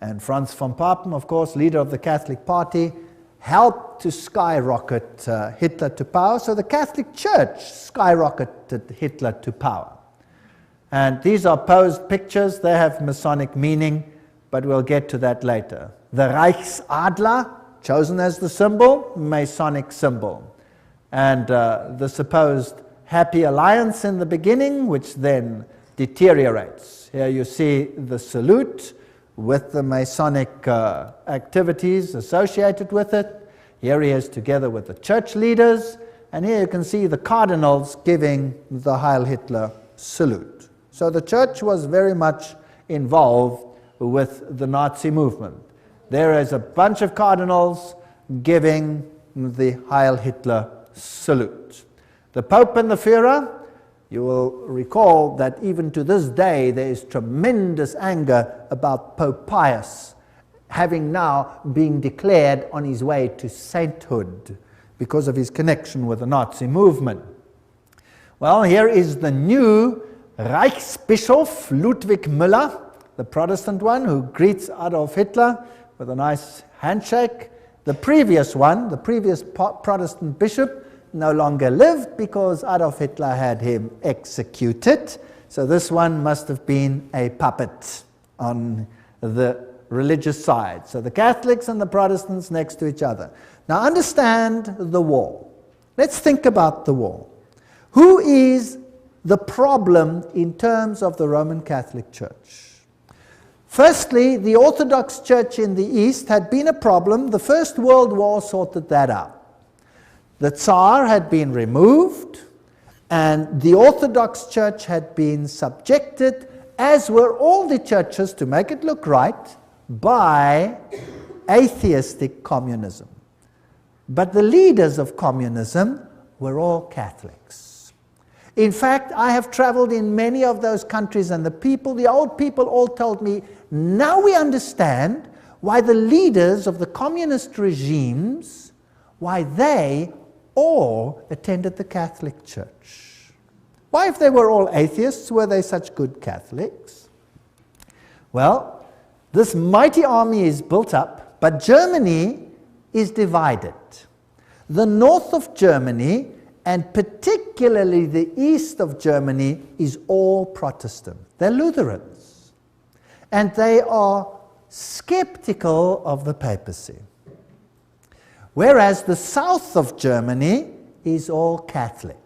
And Franz von Papen, of course, leader of the Catholic Party, helped to skyrocket Hitler to power. So the Catholic Church skyrocketed Hitler to power. And these are posed pictures. They have Masonic meaning, but we'll get to that later. The Reichsadler, chosen as the symbol, Masonic symbol. And the supposed happy alliance in the beginning, which then deteriorates. Here you see the salute with the Masonic activities associated with it. Here he is together with the church leaders, and here you can see the cardinals giving the Heil Hitler salute. So the church was very much involved with the Nazi movement. There is a bunch of cardinals giving the Heil Hitler salute. The Pope and the Führer, you will recall that even to this day there is tremendous anger about Pope Pius having now been declared on his way to sainthood because of his connection with the Nazi movement. Well, here is the new Reichsbischof Ludwig Müller, the Protestant one, who greets Adolf Hitler with a nice handshake. The previous one, the previous Protestant bishop, no longer lived because Adolf Hitler had him executed. So this one must have been a puppet on the religious side. So the Catholics and the Protestants next to each other. Now understand the war. Let's think about the war. Who is the problem in terms of the Roman Catholic Church? Firstly, the Orthodox Church in the East had been a problem. The First World War sorted that out. The Tsar had been removed, and the Orthodox Church had been subjected, as were all the churches, to make it look right, by atheistic communism. But the leaders of communism were all Catholics. In fact, I have traveled in many of those countries, and the old people all told me, now we understand why the leaders of the communist regimes, why they all attended the Catholic Church. Why, if they were all atheists, were they such good Catholics? Well, this mighty army is built up, but Germany is divided. The north of Germany, and particularly the east of Germany, is all Protestant. They're Lutherans. And they are skeptical of the papacy. Whereas the south of Germany is all Catholic.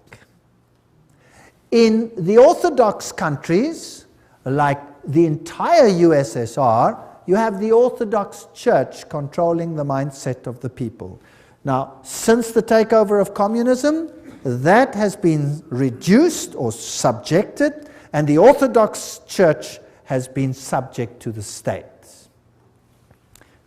In the Orthodox countries, like the entire USSR, you have the Orthodox Church controlling the mindset of the people. Now, since the takeover of communism, that has been reduced or subjected, and the Orthodox Church has been subject to the state.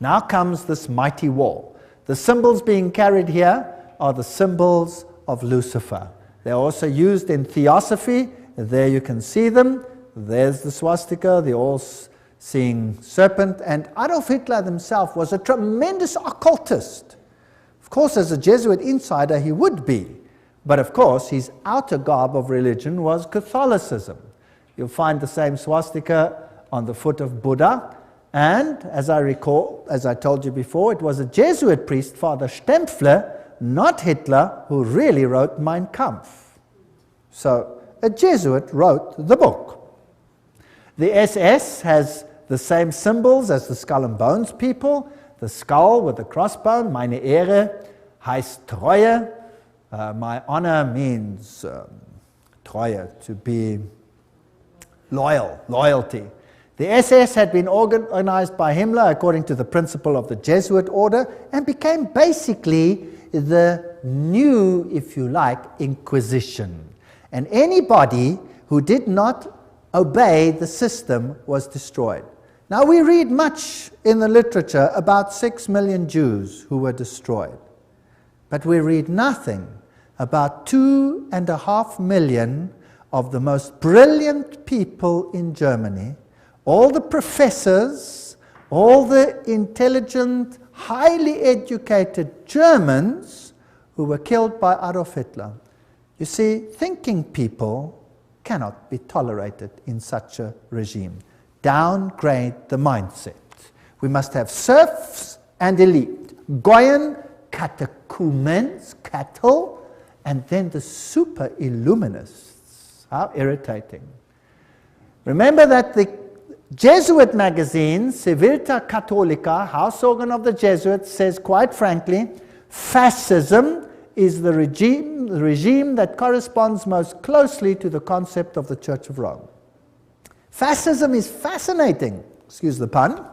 Now comes this mighty war. The symbols being carried here are the symbols of Lucifer. They're also used in theosophy. There you can see them. There's the swastika, the all-seeing serpent. And Adolf Hitler himself was a tremendous occultist. Of course, as a Jesuit insider, he would be. But of course, his outer garb of religion was Catholicism. You'll find the same swastika on the foot of Buddha. And, as I recall, as I told you before, it was a Jesuit priest, Father Stempfler, not Hitler, who really wrote Mein Kampf. So a Jesuit wrote the book. The SS has the same symbols as the skull and bones people. The skull with the crossbone, meine Ehre, heißt Treue. My honor means Treue, to be loyal, loyalty. The SS had been organized by Himmler according to the principle of the Jesuit order and became basically the new, if you like, Inquisition. And anybody who did not obey the system was destroyed. Now we read much in the literature about 6 million Jews who were destroyed. But we read nothing about 2.5 million of the most brilliant people in Germany, all the professors, all the intelligent, highly educated Germans who were killed by Adolf Hitler. You see, thinking people cannot be tolerated in such a regime. Downgrade the mindset. We must have serfs and elite. Goyen, catechumens, cattle, and then the super illuminists. How irritating. Remember that the Jesuit magazine, Civiltà Cattolica, house organ of the Jesuits, says quite frankly, fascism is the regime that corresponds most closely to the concept of the Church of Rome. Fascism is fascinating, excuse the pun.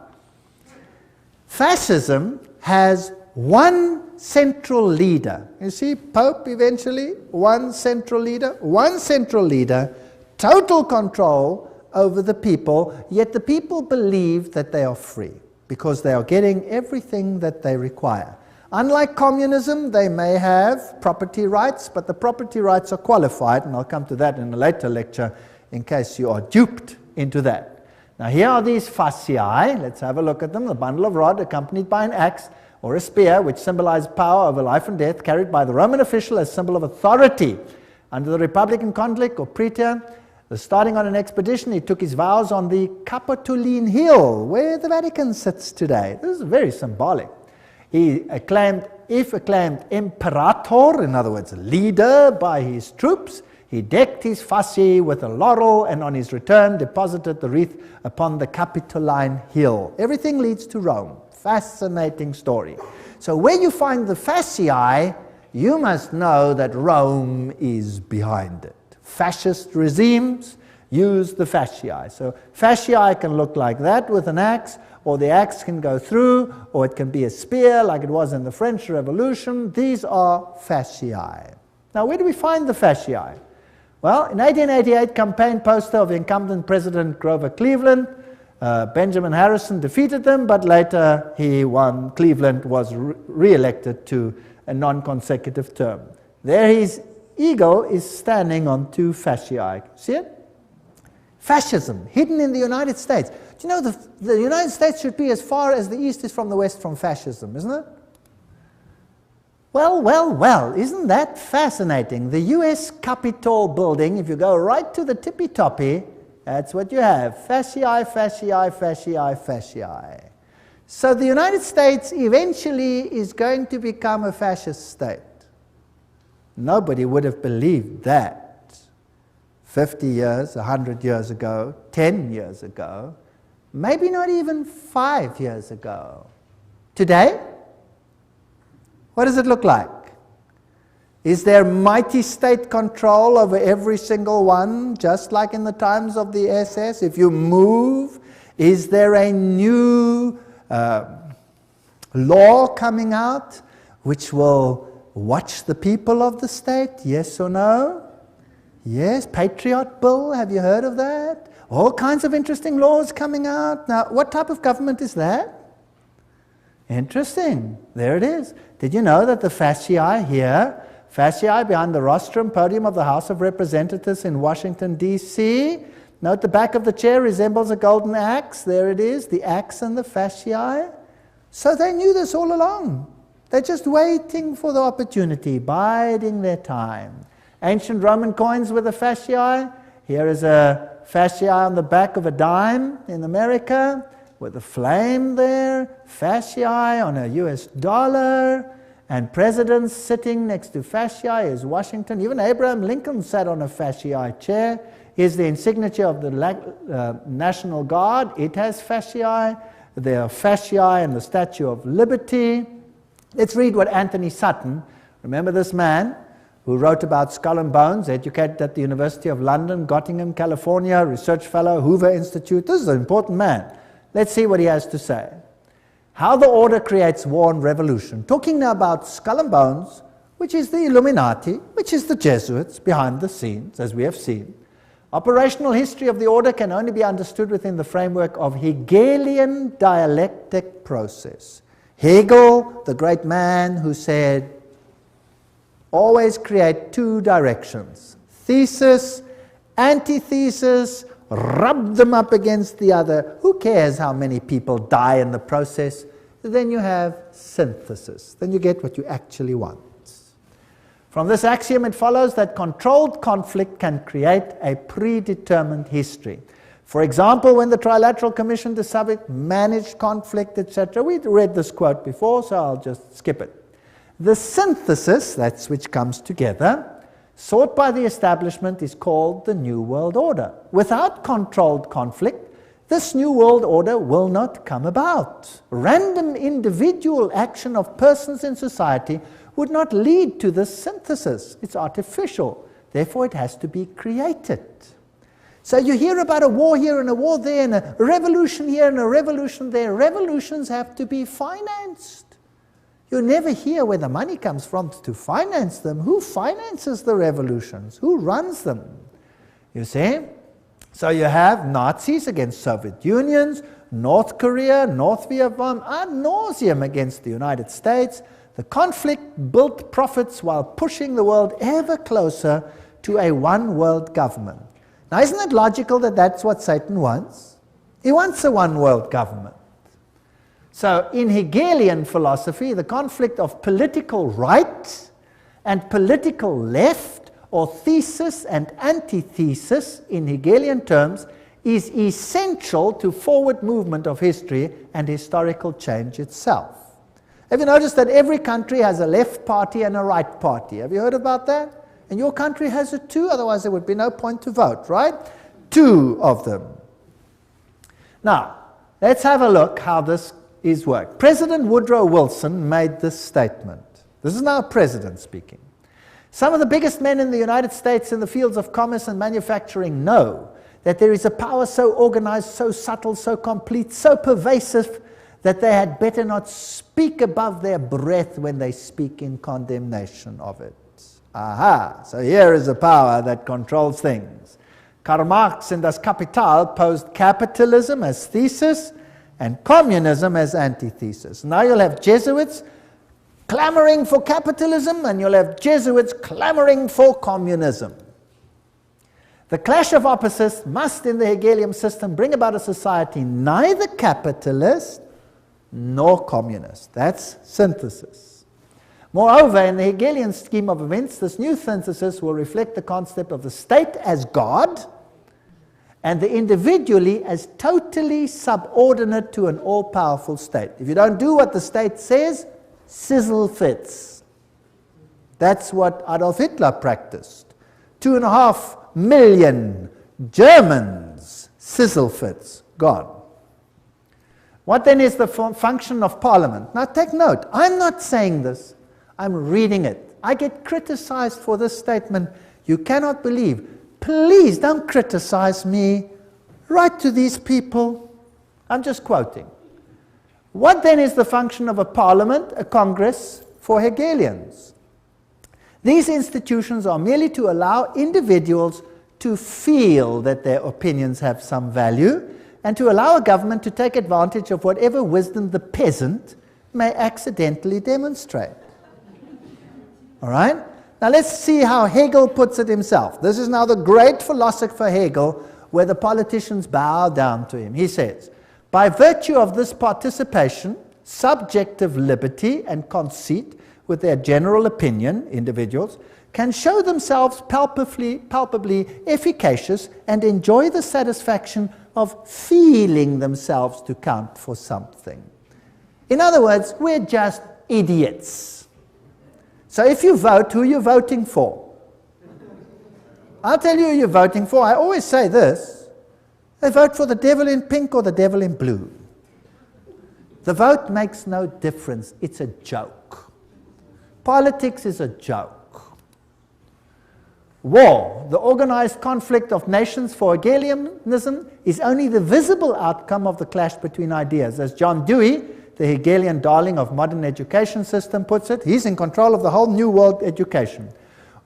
Fascism has one central leader. You see, Pope eventually, one central leader, total control over the people, yet the people believe that they are free because they are getting everything that they require. Unlike communism, they may have property rights, but the property rights are qualified, and I'll come to that in a later lecture in case you are duped into that. Now here are these fasciae. Let's have a look at them. The bundle of rod accompanied by an axe or a spear, which symbolizes power over life and death, carried by the Roman official as symbol of authority. Under the Republican conflict or praetor, starting on an expedition, he took his vows on the Capitoline Hill, where the Vatican sits today. This is very symbolic. He acclaimed imperator, in other words, a leader by his troops. He decked his fasci with a laurel, and on his return deposited the wreath upon the Capitoline Hill. Everything leads to Rome. Fascinating story. So where you find the fasciae, you must know that Rome is behind it. Fascist regimes use the fasciae. So fasciae can look like that with an axe, or the axe can go through, or it can be a spear like it was in the French Revolution. These are fasciae. Now where do we find the fasciae? Well, in 1888, campaign poster of incumbent President Grover Cleveland, Benjamin Harrison defeated them, but later he won. Cleveland was re-elected to a non-consecutive term. There his eagle is standing on 2 fasciae. See it? Fascism, hidden in the United States. Do you know the United States should be as far as the East is from the West from fascism, isn't it? Well, isn't that fascinating? The US Capitol building, if you go right to the tippy-toppy, that's what you have. Fasciae, fasciae, fasciae, fasciae. So the United States eventually is going to become a fascist state. Nobody would have believed that 50 years, 100 years ago, 10 years ago, maybe not even 5 years ago. Today, what does it look like? Is there mighty state control over every single one, just like in the times of the SS? If you move, is there a new law coming out which will watch the people of the state? Yes or no? Yes, Patriot Bill, have you heard of that? All kinds of interesting laws coming out. Now, what type of government is that? Interesting. There it is. Did you know that the fasciae here, fasciae behind the rostrum podium of the House of Representatives in Washington, D.C., note the back of the chair resembles a golden axe. There it is, the axe and the fasciae. So they knew this all along. They're just waiting for the opportunity, biding their time. Ancient Roman coins with a fasciae. Here is a fasciae on the back of a dime in America with a flame there. Fasciae on a US dollar. And presidents sitting next to fasciae is Washington. Even Abraham Lincoln sat on a fasciae chair. Here's the insignia of the National Guard. It has fasciae. There are fasciae and the Statue of Liberty. Let's read what Anthony Sutton, remember this man who wrote about Skull and Bones, educated at the University of London, Göttingen, California, research fellow, Hoover Institute. This is an important man. Let's see what he has to say. How the order creates war and revolution. Talking now about Skull and Bones, which is the Illuminati, which is the Jesuits behind the scenes, as we have seen. Operational history of the order can only be understood within the framework of Hegelian dialectic process. Hegel, the great man who said, always create two directions. Thesis, antithesis, rub them up against the other. Who cares how many people die in the process? Then you have synthesis. Then you get what you actually want. From this axiom, it follows that controlled conflict can create a predetermined history. For example, when the Trilateral Commission decided managed conflict, etc., we read this quote before, so I'll just skip it. The synthesis, that's which comes together, sought by the establishment is called the New World Order. Without controlled conflict, this New World Order will not come about. Random individual action of persons in society would not lead to this synthesis. It's artificial. Therefore, it has to be created. So you hear about a war here and a war there and a revolution here and a revolution there. Revolutions have to be financed. You never hear where the money comes from to finance them. Who finances the revolutions? Who runs them? You see? So you have Nazis against Soviet Unions, North Korea, North Vietnam, ad nauseum against the United States. The conflict built profits while pushing the world ever closer to a one-world government. Now, isn't it logical that that's what Satan wants? He wants a one-world government. So, in Hegelian philosophy, the conflict of political right and political left, or thesis and antithesis in Hegelian terms, is essential to forward movement of history and historical change itself. Have you noticed that every country has a left party and a right party? Have you heard about that? And your country has it too, otherwise there would be no point to vote, right? Two of them. Now, let's have a look how this is worked. President Woodrow Wilson made this statement. This is now a president speaking. Some of the biggest men in the United States in the fields of commerce and manufacturing know that there is a power so organized, so subtle, so complete, so pervasive that they had better not speak above their breath when they speak in condemnation of it. Aha, so here is a power that controls things. Karl Marx in Das Kapital posed capitalism as thesis and communism as antithesis. Now you'll have Jesuits clamoring for capitalism and you'll have Jesuits clamoring for communism. The clash of opposites must, in the Hegelian system, bring about a society neither capitalist nor communist. That's synthesis. Moreover, in the Hegelian scheme of events, this new synthesis will reflect the concept of the state as God and the individually as totally subordinate to an all-powerful state. If you don't do what the state says, sizzle fits. That's what Adolf Hitler practiced. 2.5 million Germans, sizzle fits, gone. What then is the function of Parliament? Now take note, I'm not saying this, I'm reading it. I get criticized for this statement. You cannot believe. Please don't criticize me. Write to these people. I'm just quoting. What then is the function of a parliament, a congress, for Hegelians? These institutions are merely to allow individuals to feel that their opinions have some value and to allow a government to take advantage of whatever wisdom the peasant may accidentally demonstrate. All right? Now let's see how Hegel puts it himself. This is now the great philosopher Hegel, where the politicians bow down to him. He says, by virtue of this participation, subjective liberty and conceit with their general opinion, individuals, can show themselves palpably efficacious and enjoy the satisfaction of feeling themselves to count for something. In other words, we're just idiots. So if you vote, who are you voting for? I'll tell you who you're voting for. I always say this. They vote for the devil in pink or the devil in blue. The vote makes no difference. It's a joke. Politics is a joke. War, the organized conflict of nations for Hegelianism, is only the visible outcome of the clash between ideas. As John Dewey, the Hegelian darling of modern education system, puts it, he's in control of the whole new world education.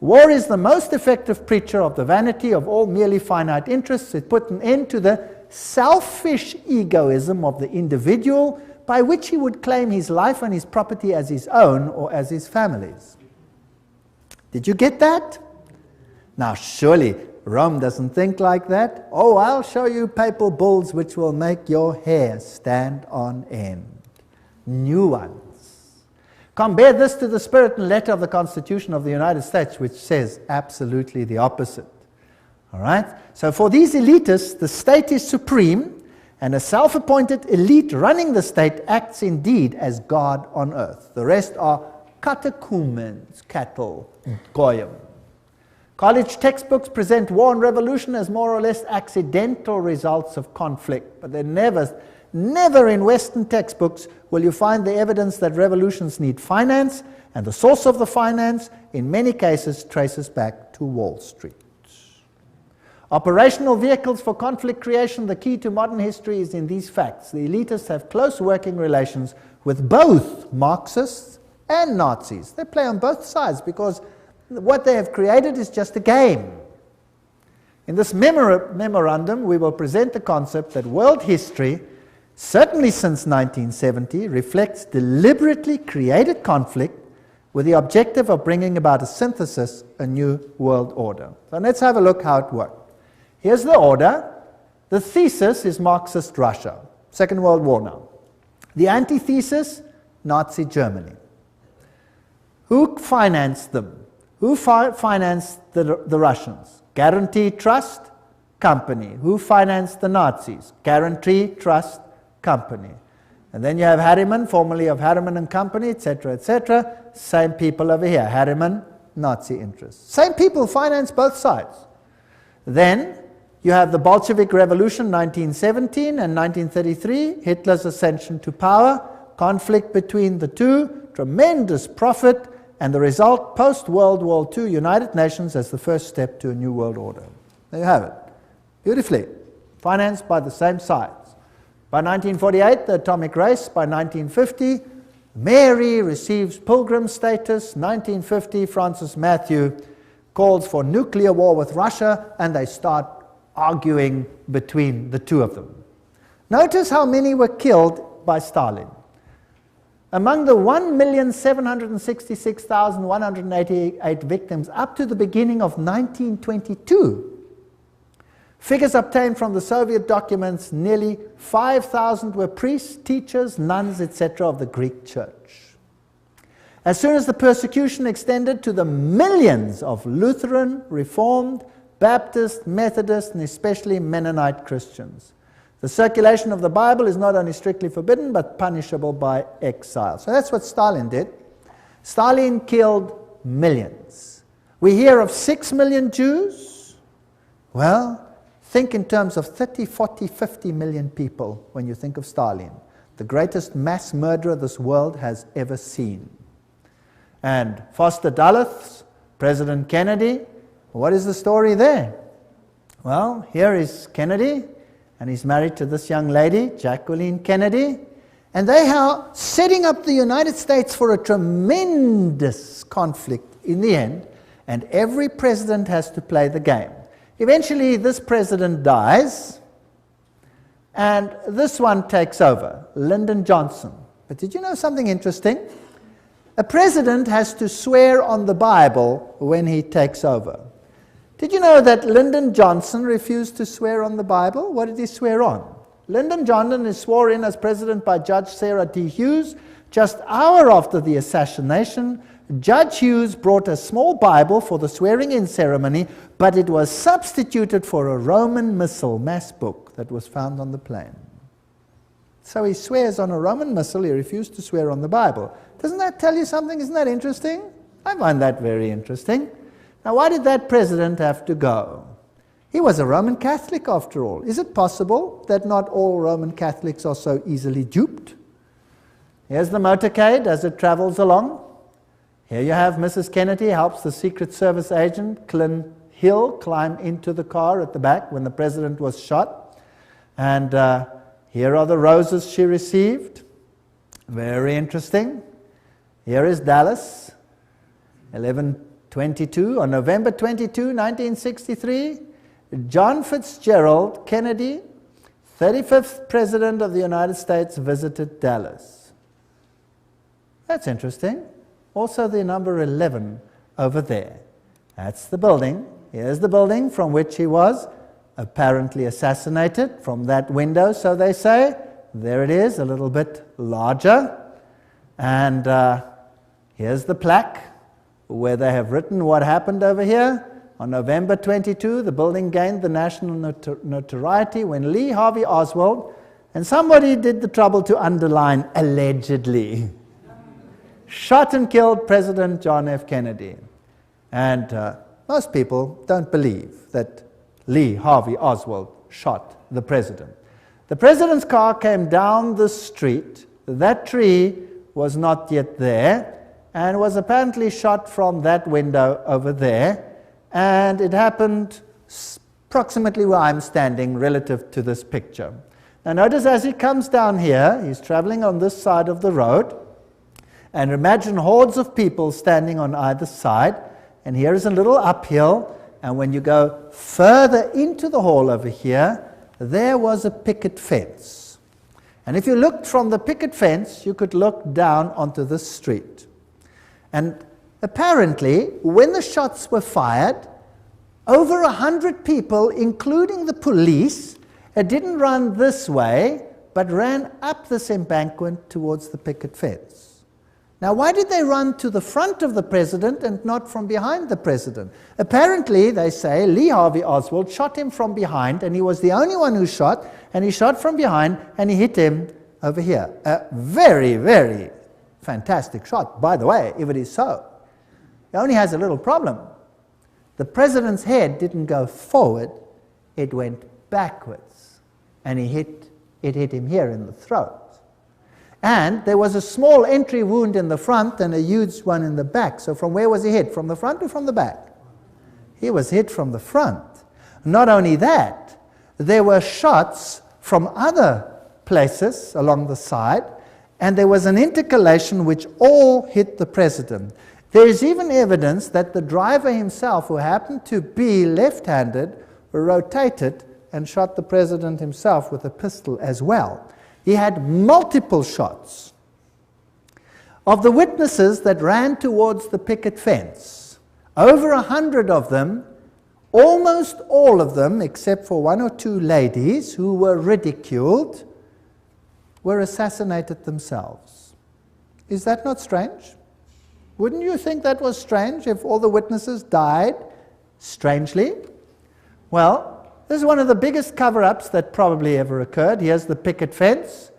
War is the most effective preacher of the vanity of all merely finite interests. It put an end to the selfish egoism of the individual, by which he would claim his life and his property as his own or as his family's. Did you get that? Now surely Rome doesn't think like that. Oh, I'll show you papal bulls which will make your hair stand on end. New ones. Compare this to the spirit and letter of the Constitution of the United States, which says absolutely the opposite. All right? So for these elitists, the state is supreme, and a self-appointed elite running the state acts indeed as God on earth. The rest are catechumens, cattle, goyim. College textbooks present war and revolution as more or less accidental results of conflict, but they're never in Western textbooks will you find the evidence that revolutions need finance, and the source of the finance, in many cases, traces back to Wall Street. Operational vehicles for conflict creation, the key to modern history is in these facts. The elitists have close working relations with both Marxists and Nazis. They play on both sides because what they have created is just a game. In this memorandum, we will present the concept that world history, certainly since 1970, reflects deliberately created conflict with the objective of bringing about a synthesis, a new world order. So let's have a look how it worked. Here's the order. The thesis is Marxist Russia, Second World War now. The antithesis, Nazi Germany. Who financed them? Who financed the Russians? Guarantee Trust Company. Who financed the Nazis? Guarantee Trust Company. And then you have Harriman, formerly of Harriman and Company, etc., etc. Same people over here. Harriman, Nazi interests. Same people finance both sides. Then you have the Bolshevik Revolution, 1917 and 1933, Hitler's ascension to power, conflict between the two, tremendous profit, and the result, post-World War II, United Nations as the first step to a new world order. There you have it. Beautifully. Financed by the same sides. By 1948, the atomic race. By 1950, Mary receives pilgrim status. 1950, Francis Matthew calls for nuclear war with Russia, and they start arguing between the two of them. Notice how many were killed by Stalin. Among the 1,766,188 victims up to the beginning of 1922, figures obtained from the Soviet documents, nearly 5,000 were priests, teachers, nuns, etc. of the Greek church. As soon as the persecution extended to the millions of Lutheran, Reformed, Baptist, Methodist, and especially Mennonite Christians, the circulation of the Bible is not only strictly forbidden, but punishable by exile. So that's what Stalin did. Stalin killed millions. We hear of 6 million Jews. Well, think in terms of 30, 40, 50 million people when you think of Stalin, the greatest mass murderer this world has ever seen. And Foster Dulles, President Kennedy, what is the story there? Well, here is Kennedy, and he's married to this young lady, Jacqueline Kennedy, and they are setting up the United States for a tremendous conflict in the end, and every president has to play the game. Eventually, this president dies, and this one takes over, Lyndon Johnson. But did you know something interesting? A president has to swear on the Bible when he takes over. Did you know that Lyndon Johnson refused to swear on the Bible? What did he swear on? Lyndon Johnson is sworn in as president by Judge Sarah D. Hughes. Just an hour after the assassination, Judge Hughes brought a small Bible for the swearing-in ceremony, but it was substituted for a Roman missal, mass book, that was found on the plane. So he swears on a Roman missal, he refused to swear on the Bible. Doesn't that tell you something? Isn't that interesting? I find that very interesting. Now, why did that president have to go? He was a Roman Catholic, after all. Is it possible that not all Roman Catholics are so easily duped? Here's the motorcade as it travels along. Here you have Mrs. Kennedy helps the Secret Service agent, Clint Hill, climb into the car at the back when the president was shot. And here are the roses she received. Very interesting. Here is Dallas, 11/22, on November 22, 1963. John Fitzgerald Kennedy, 35th President of the United States, visited Dallas. That's interesting. Also the number 11 over there. That's the building. Here's the building from which he was apparently assassinated, from that window, so they say. There it is, a little bit larger. And here's the plaque where they have written what happened over here. On November 22, the building gained the national notoriety when Lee Harvey Oswald, and somebody did the trouble to underline allegedly, shot and killed President John F. Kennedy. And most people don't believe that Lee Harvey Oswald shot the president. The president's car came down the street. That tree was not yet there and was apparently shot from that window over there. And it happened approximately where I'm standing relative to this picture. Now notice as he comes down here, he's traveling on this side of the road. And imagine hordes of people standing on either side. And here is a little uphill. And when you go further into the hall over here, there was a picket fence. And if you looked from the picket fence, you could look down onto this street. And apparently, when the shots were fired, over 100 people, including the police, didn't run this way, but ran up this embankment towards the picket fence. Now, why did they run to the front of the president and not from behind the president? Apparently, they say, Lee Harvey Oswald shot him from behind, and he was the only one who shot, and he shot from behind, and he hit him over here. A very, very fantastic shot, by the way, if it is so. It only has a little problem. The president's head didn't go forward, it went backwards, and it hit him here in the throat. And there was a small entry wound in the front and a huge one in the back. So from where was he hit? From the front or from the back? He was hit from the front. Not only that, there were shots from other places along the side, and there was an intercalation which all hit the president. There is even evidence that the driver himself, who happened to be left-handed, rotated and shot the president himself with a pistol as well. He had multiple shots. Of the witnesses that ran towards the picket fence, over 100 of them, almost all of them, except for one or two ladies who were ridiculed, were assassinated themselves. Is that not strange? Wouldn't you think that was strange if all the witnesses died strangely? Well, this is one of the biggest cover-ups that probably ever occurred. Here's the picket fence.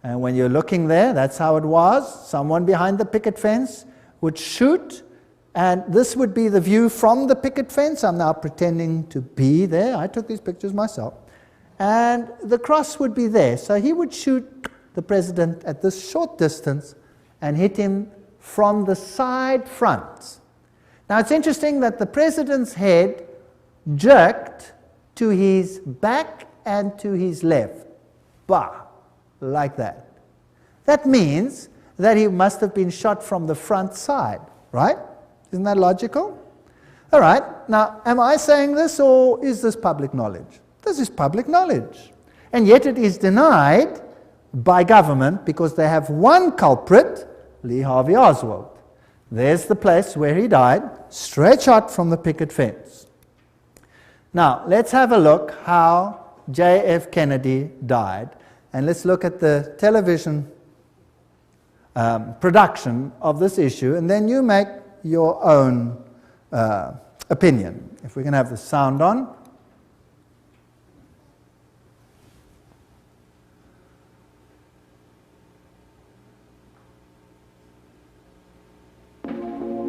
And when you're looking there, that's how it was. Someone behind the picket fence would shoot. And this would be the view from the picket fence. I'm now pretending to be there. I took these pictures myself. And the cross would be there. So he would shoot the president at this short distance and hit him from the side front. Now it's interesting that the president's head jerked to his back and to his left. Bah! Like that. That means that he must have been shot from the front side, right? Isn't that logical? All right, now am I saying this or is this public knowledge? This is public knowledge. And yet it is denied by government because they have one culprit, Lee Harvey Oswald. There's the place where he died, straight shot from the picket fence. Now, let's have a look how J.F. Kennedy died. And let's look at the television production of this issue, and then you make your own opinion. If we can have the sound on.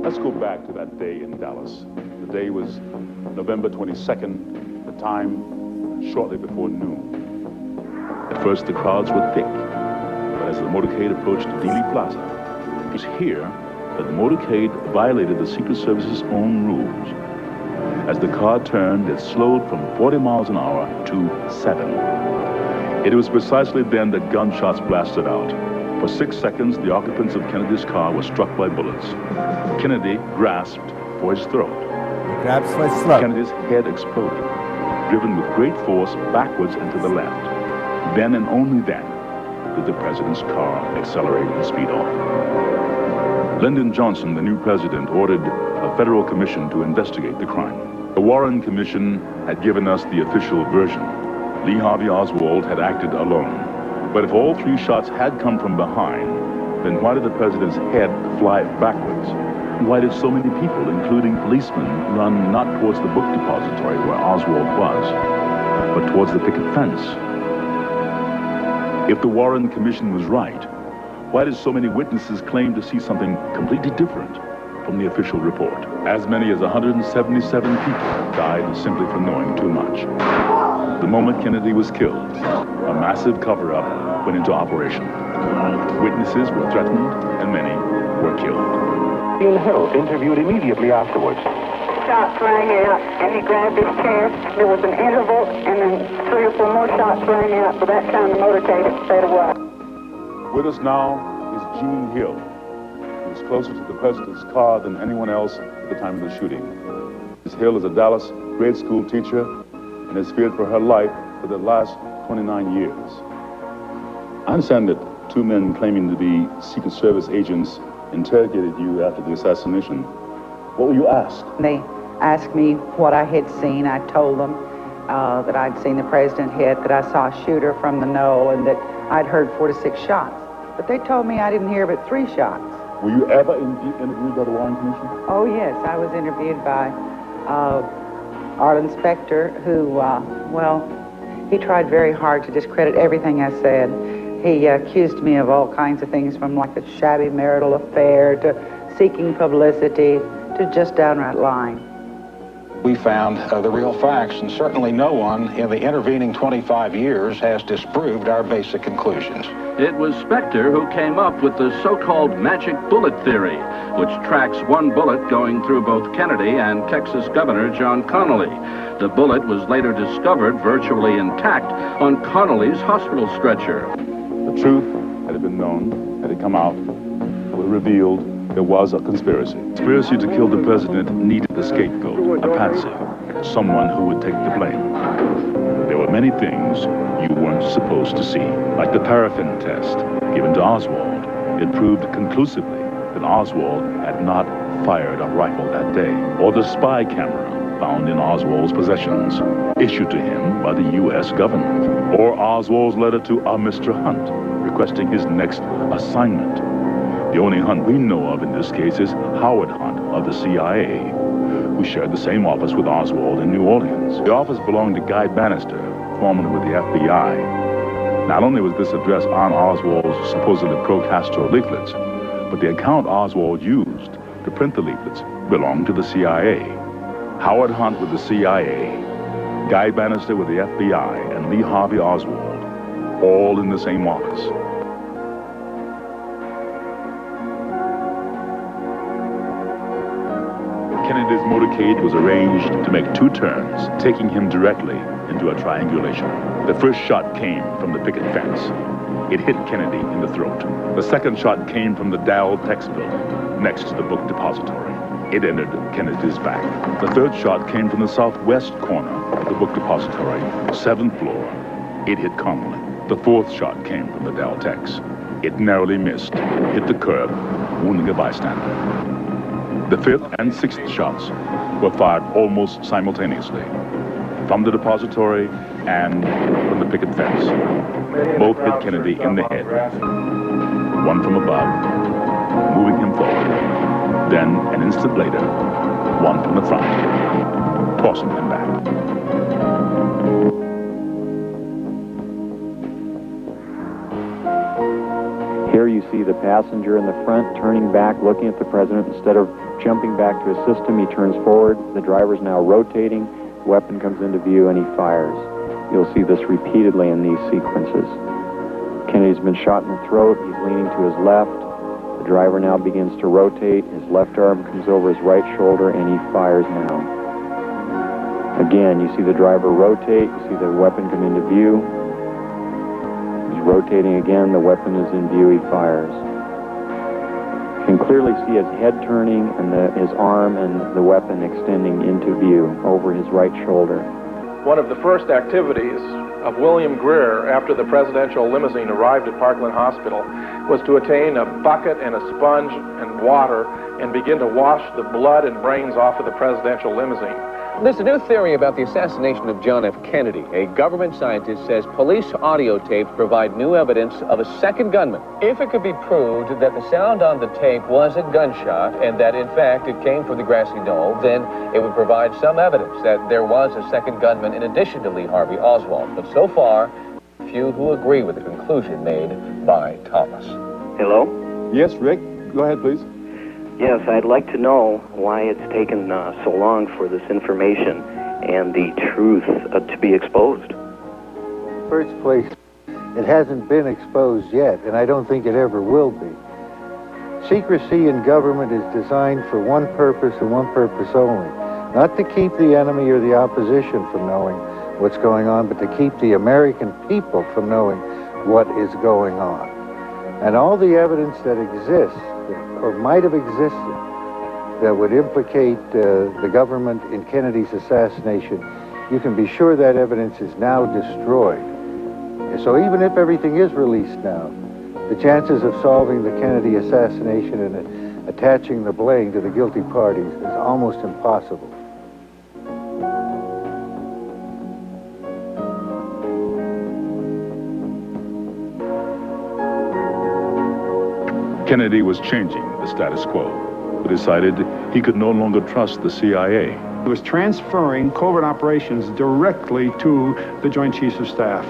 Let's go back to that day in Dallas. The day was November 22nd, the time shortly before noon. At first the crowds were thick, but as the motorcade approached Dealey Plaza, it was here that the motorcade violated the Secret Service's own rules. As the car turned, it slowed from 40 miles an hour to 7. It was precisely then that gunshots blasted out. For 6 seconds, the occupants of Kennedy's car were struck by bullets. Kennedy grasped for his throat. He grabs for his throat. Kennedy's head exploded, driven with great force backwards and to the left. Then and only then did the president's car accelerate and speed off. Lyndon Johnson, the new president, ordered a federal commission to investigate the crime. The Warren Commission had given us the official version. Lee Harvey Oswald had acted alone. But if all 3 shots had come from behind, then why did the president's head fly backwards? Why did so many people, including policemen, run not towards the book depository where Oswald was, but towards the picket fence? If the Warren Commission was right, why did so many witnesses claim to see something completely different from the official report? As many as 177 people died simply for knowing too much. The moment Kennedy was killed, a massive cover-up went into operation. Witnesses were threatened and many were killed. Bill Hill interviewed immediately afterwards. Shots rang out, and he grabbed his chair. There was an interval, and then 3 or 4 more shots rang out. By that time, the motorcade had sped away. With us now is Gene Hill. He was closer to the president's car than anyone else at the time of the shooting. Ms. Hill is a Dallas grade school teacher and has feared for her life for the last 29 years. I understand that 2 men claiming to be Secret Service agents interrogated you after the assassination. What were you asked? They asked me what I had seen. I told them that I'd seen the president hit, that I saw a shooter from the knoll, and that I'd heard 4 to 6 shots. But they told me I didn't hear but 3 shots. Were you ever interviewed by the Warren Commission? Oh, yes. I was interviewed by Arlen Specter, who, well, he tried very hard to discredit everything I said. He accused me of all kinds of things, from like a shabby marital affair to seeking publicity to just downright lying. We found the real facts, and certainly no one in the intervening 25 years has disproved our basic conclusions. It was Specter who came up with the so-called magic bullet theory, which tracks one bullet going through both Kennedy and Texas Governor John Connally. The bullet was later discovered virtually intact on Connally's hospital stretcher. The truth, had it been known, had it come out, it was revealed there was a conspiracy. Conspiracy to kill the president needed a scapegoat, a patsy, someone who would take the blame. There were many things you weren't supposed to see, like the paraffin test given to Oswald. It proved conclusively that Oswald had not fired a rifle that day, or the spy camera found in Oswald's possessions, issued to him by the U.S. government, or Oswald's letter to a Mr. Hunt requesting his next assignment. The only Hunt we know of in this case is Howard Hunt of the CIA, who shared the same office with Oswald in New Orleans. The office belonged to Guy Bannister, formerly with the FBI. Not only was this addressed on Oswald's supposedly pro-Castro leaflets, but the account Oswald used to print the leaflets belonged to the CIA. Howard Hunt with the CIA, Guy Bannister with the FBI, and Lee Harvey Oswald, all in the same office. Kennedy's motorcade was arranged to make 2 turns, taking him directly into a triangulation. The first shot came from the picket fence. It hit Kennedy in the throat. The second shot came from the Dow Tex building, next to the book depository. It entered Kennedy's back. The third shot came from the southwest corner of the book depository, 7th floor. It hit Connally. The fourth shot came from the Dow Tex. It narrowly missed, hit the curb, wounding a bystander. The 5th and 6th shots were fired almost simultaneously, from the depository and from the picket fence. Both hit Kennedy in the head, one from above, moving him forward. Then, an instant later, one from the front, tossing him back. Here you see the passenger in the front turning back, looking at the president. Instead of jumping back to assist him, he turns forward. The driver's now rotating. The weapon comes into view and he fires. You'll see this repeatedly in these sequences. Kennedy's been shot in the throat. He's leaning to his left. The driver now begins to rotate. His left arm comes over his right shoulder and he fires now. Again, you see the driver rotate. You see the weapon come into view. He's rotating again. The weapon is in view. He fires. You can clearly see his head turning and his arm and the weapon extending into view over his right shoulder. One of the first activities of William Greer after the presidential limousine arrived at Parkland Hospital was to attain a bucket and a sponge and water and begin to wash the blood and brains off of the presidential limousine. There's a new theory about the assassination of John F. Kennedy. A government scientist says police audio tapes provide new evidence of a second gunman. If it could be proved that the sound on the tape was a gunshot and that, in fact, it came from the grassy knoll, then it would provide some evidence that there was a second gunman in addition to Lee Harvey Oswald. But so far, few who agree with the conclusion made by Thomas. Hello? Yes, Rick. Go ahead, please. Yes, I'd like to know why it's taken so long for this information and the truth to be exposed. First place, it hasn't been exposed yet, and I don't think it ever will be. Secrecy in government is designed for one purpose and one purpose only. Not to keep the enemy or the opposition from knowing what's going on, but to keep the American people from knowing what is going on. And all the evidence that exists, or might have existed, that would implicate the government in Kennedy's assassination, you can be sure that evidence is now destroyed. And so even if everything is released now, the chances of solving the Kennedy assassination and attaching the blame to the guilty parties is almost impossible. Kennedy was changing the status quo. He decided he could no longer trust the CIA. He was transferring covert operations directly to the Joint Chiefs of Staff.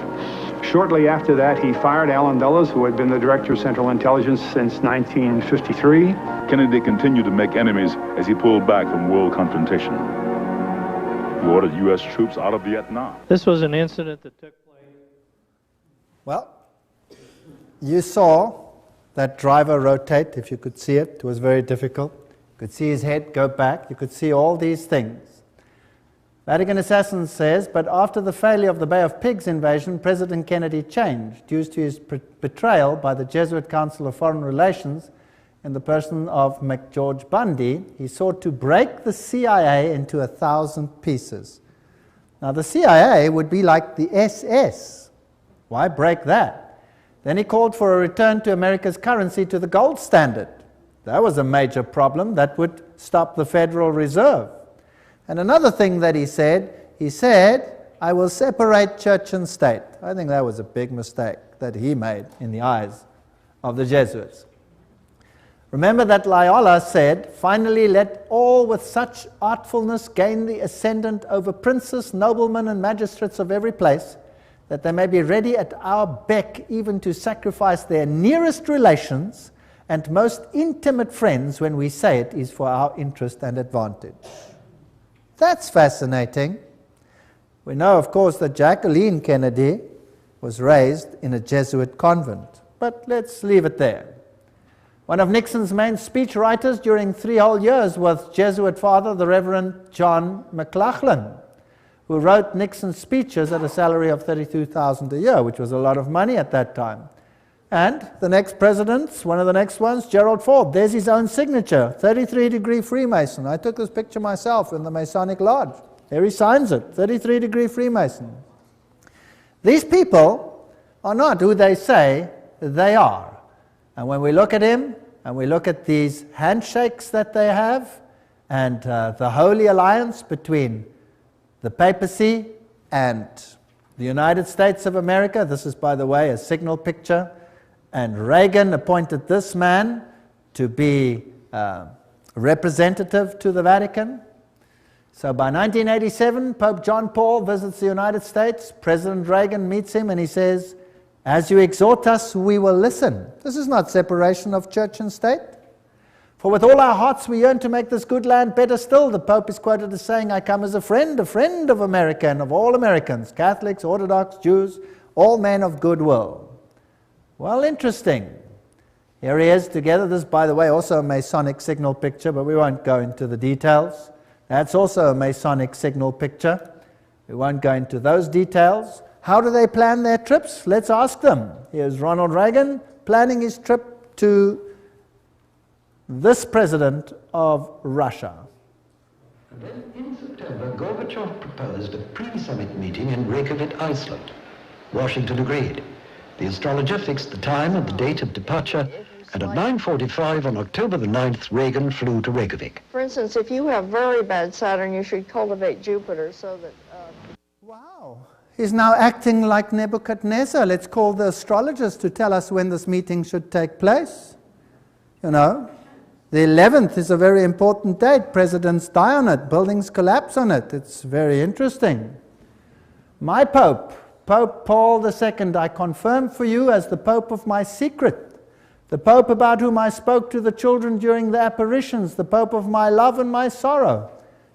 Shortly after that, he fired Allen Dulles, who had been the Director of Central Intelligence since 1953. Kennedy continued to make enemies as he pulled back from world confrontation. He ordered U.S. troops out of Vietnam. This was an incident that took place. Well, you saw that driver rotate, if you could see it. It was very difficult. You could see his head go back. You could see all these things. Vatican Assassin says, but after the failure of the Bay of Pigs invasion, President Kennedy changed due to his betrayal by the Jesuit Council of Foreign Relations in the person of McGeorge Bundy. He sought to break the CIA into 1,000 pieces. Now the CIA would be like the SS. Why break that? Then he called for a return to America's currency to the gold standard. That was a major problem that would stop the Federal Reserve. And another thing that he said, I will separate church and state. I think that was a big mistake that he made in the eyes of the Jesuits. Remember that Loyola said, finally let all with such artfulness gain the ascendant over princes, noblemen, and magistrates of every place, that they may be ready at our beck even to sacrifice their nearest relations and most intimate friends when we say it is for our interest and advantage. That's fascinating. We know, of course, that Jacqueline Kennedy was raised in a Jesuit convent, but let's leave it there. One of Nixon's main speechwriters during 3 whole years was Jesuit father, the Reverend John McLaughlin, who wrote Nixon's speeches at a salary of $32,000 a year, which was a lot of money at that time. And the next presidents, one of the next ones, Gerald Ford, there's his own signature, 33-degree Freemason. I took this picture myself in the Masonic Lodge. There he signs it, 33-degree Freemason. These people are not who they say they are. And when we look at him, and we look at these handshakes that they have, and the Holy Alliance between the papacy and the United States of America, this is, by the way, a signal picture, and Reagan appointed this man to be representative to the Vatican. So by 1987, Pope John Paul visits the United States. President Reagan meets him and he says, As you exhort us, we will listen. This is not separation of church and state. For with all our hearts we yearn to make this good land better still. The Pope is quoted as saying, I come as a friend of America and of all Americans, Catholics, Orthodox, Jews, all men of goodwill. Well, interesting. Here he is together. This, by the way, also a Masonic signal picture, but we won't go into the details. That's also a Masonic signal picture. We won't go into those details. How do they plan their trips? Let's ask them. Here's Ronald Reagan planning his trip to this president of Russia. And then in September, Gorbachev proposed a pre-summit meeting in Reykjavik, Iceland. Washington agreed. The astrologer fixed the time and the date of departure, and at 9:45 on October the 9th, Reagan flew to Reykjavik. For instance, if you have very bad Saturn, you should cultivate Jupiter so that... Wow. He's now acting like Nebuchadnezzar. Let's call the astrologers to tell us when this meeting should take place. You know, the 11th is a very important date. Presidents die on it. Buildings collapse on it. It's very interesting. My Pope, Pope Paul II, I confirm for you as the Pope of my secret. The Pope about whom I spoke to the children during the apparitions. The Pope of my love and my sorrow.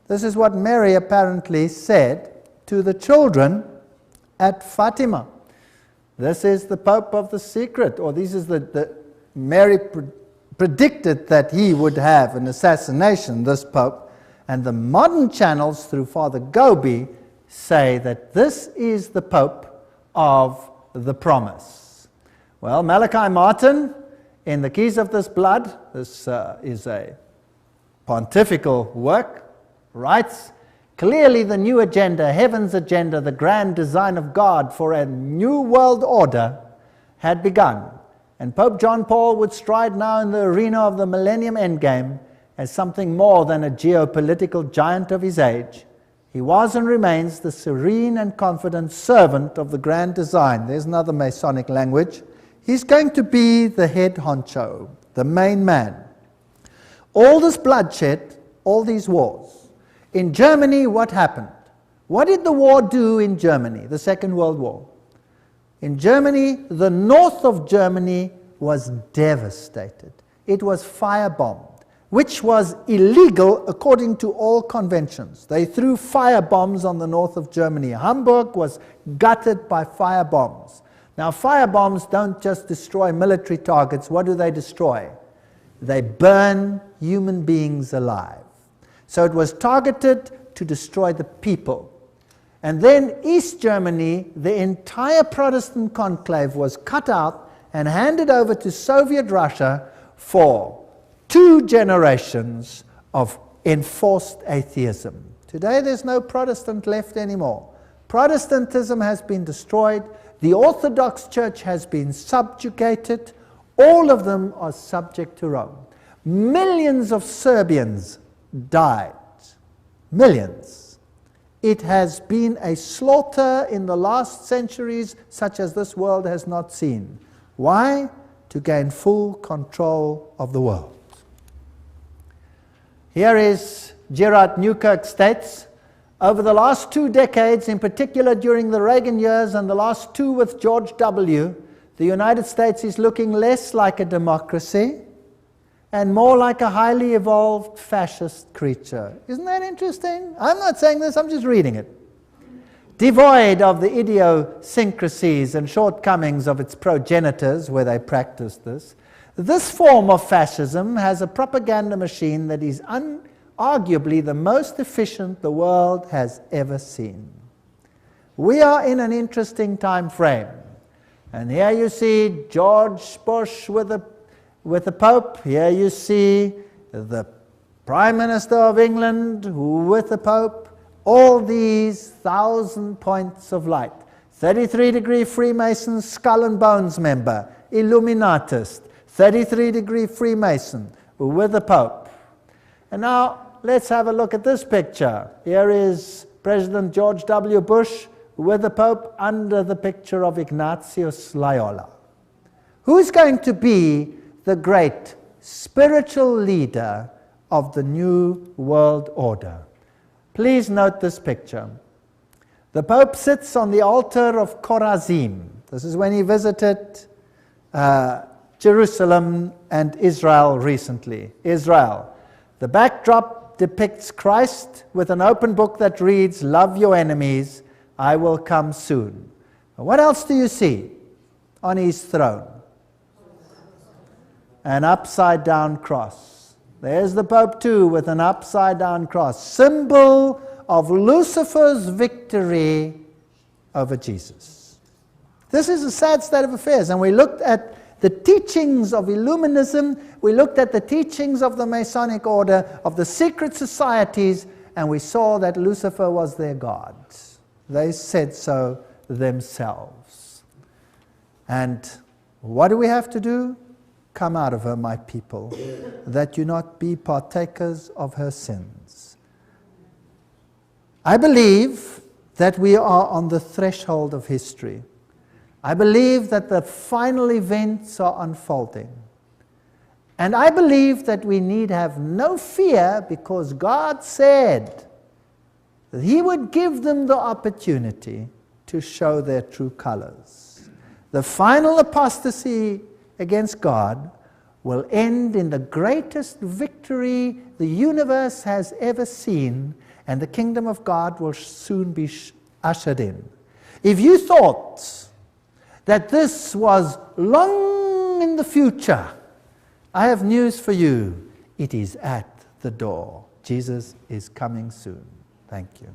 This is what Mary apparently said to the children at Fatima. This is the Pope of the secret, or this is Mary predicted that he would have an assassination, this Pope, and the modern channels through Father Gobi say that this is the Pope of the promise. Well, Malachi Martin, in the Keys of this Blood, this is a pontifical work, writes, clearly the new agenda, heaven's agenda, the grand design of God for a new world order had begun. And Pope John Paul would stride now in the arena of the Millennium Endgame as something more than a geopolitical giant of his age. He was and remains the serene and confident servant of the grand design. There's another Masonic language. He's going to be the head honcho, the main man. All this bloodshed, all these wars. In Germany, what happened? What did the war do in Germany, the Second World War? In Germany, the north of Germany was devastated. It was firebombed, which was illegal according to all conventions. They threw firebombs on the north of Germany. Hamburg was gutted by firebombs. Now, firebombs don't just destroy military targets. What do they destroy? They burn human beings alive. So it was targeted to destroy the people. And then East Germany, the entire Protestant conclave was cut out and handed over to Soviet Russia for 2 generations of enforced atheism. Today there's no Protestant left anymore. Protestantism has been destroyed. The Orthodox Church has been subjugated. All of them are subject to Rome. Millions of Serbians died. Millions. It has been a slaughter in the last centuries such as this world has not seen. Why? To gain full control of the world. Here is Gerard Newkirk states, over the last 2 decades, in particular during the Reagan years and the last 2 with George W., the United States is looking less like a democracy and more like a highly evolved fascist creature. Isn't that interesting? I'm not saying this, I'm just reading it. Devoid of the idiosyncrasies and shortcomings of its progenitors where they practiced this, this form of fascism has a propaganda machine that is arguably the most efficient the world has ever seen. We are in an interesting time frame. And here you see George Bush with the Pope. Here you see the Prime Minister of England with the Pope. All these 1,000 points of light. 33-degree Freemason, skull and bones member, Illuminatist. 33-degree Freemason with the Pope. And now let's have a look at this picture. Here is President George W. Bush with the Pope under the picture of Ignatius Loyola. Who's going to be the great spiritual leader of the New World Order? Please note this picture. The Pope sits on the altar of Chorazim. This is when he visited Jerusalem and Israel recently. Israel. The backdrop depicts Christ with an open book that reads, "Love your enemies, I will come soon." What else do you see on his throne? An upside down cross. There's the Pope too with an upside down cross. Symbol of Lucifer's victory over Jesus. This is a sad state of affairs, and we looked at the teachings of Illuminism, we looked at the teachings of the Masonic order, of the secret societies, and we saw that Lucifer was their god. They said so themselves. And what do we have to do? Come out of her, my people, that you not be partakers of her sins. I believe that we are on the threshold of history. I believe that the final events are unfolding. And I believe that we need have no fear, because God said that He would give them the opportunity to show their true colors. The final apostasy against God will end in the greatest victory the universe has ever seen, and the kingdom of God will soon be ushered in. If you thought that this was long in the future, I have news for you. It is at the door. Jesus is coming soon. Thank you.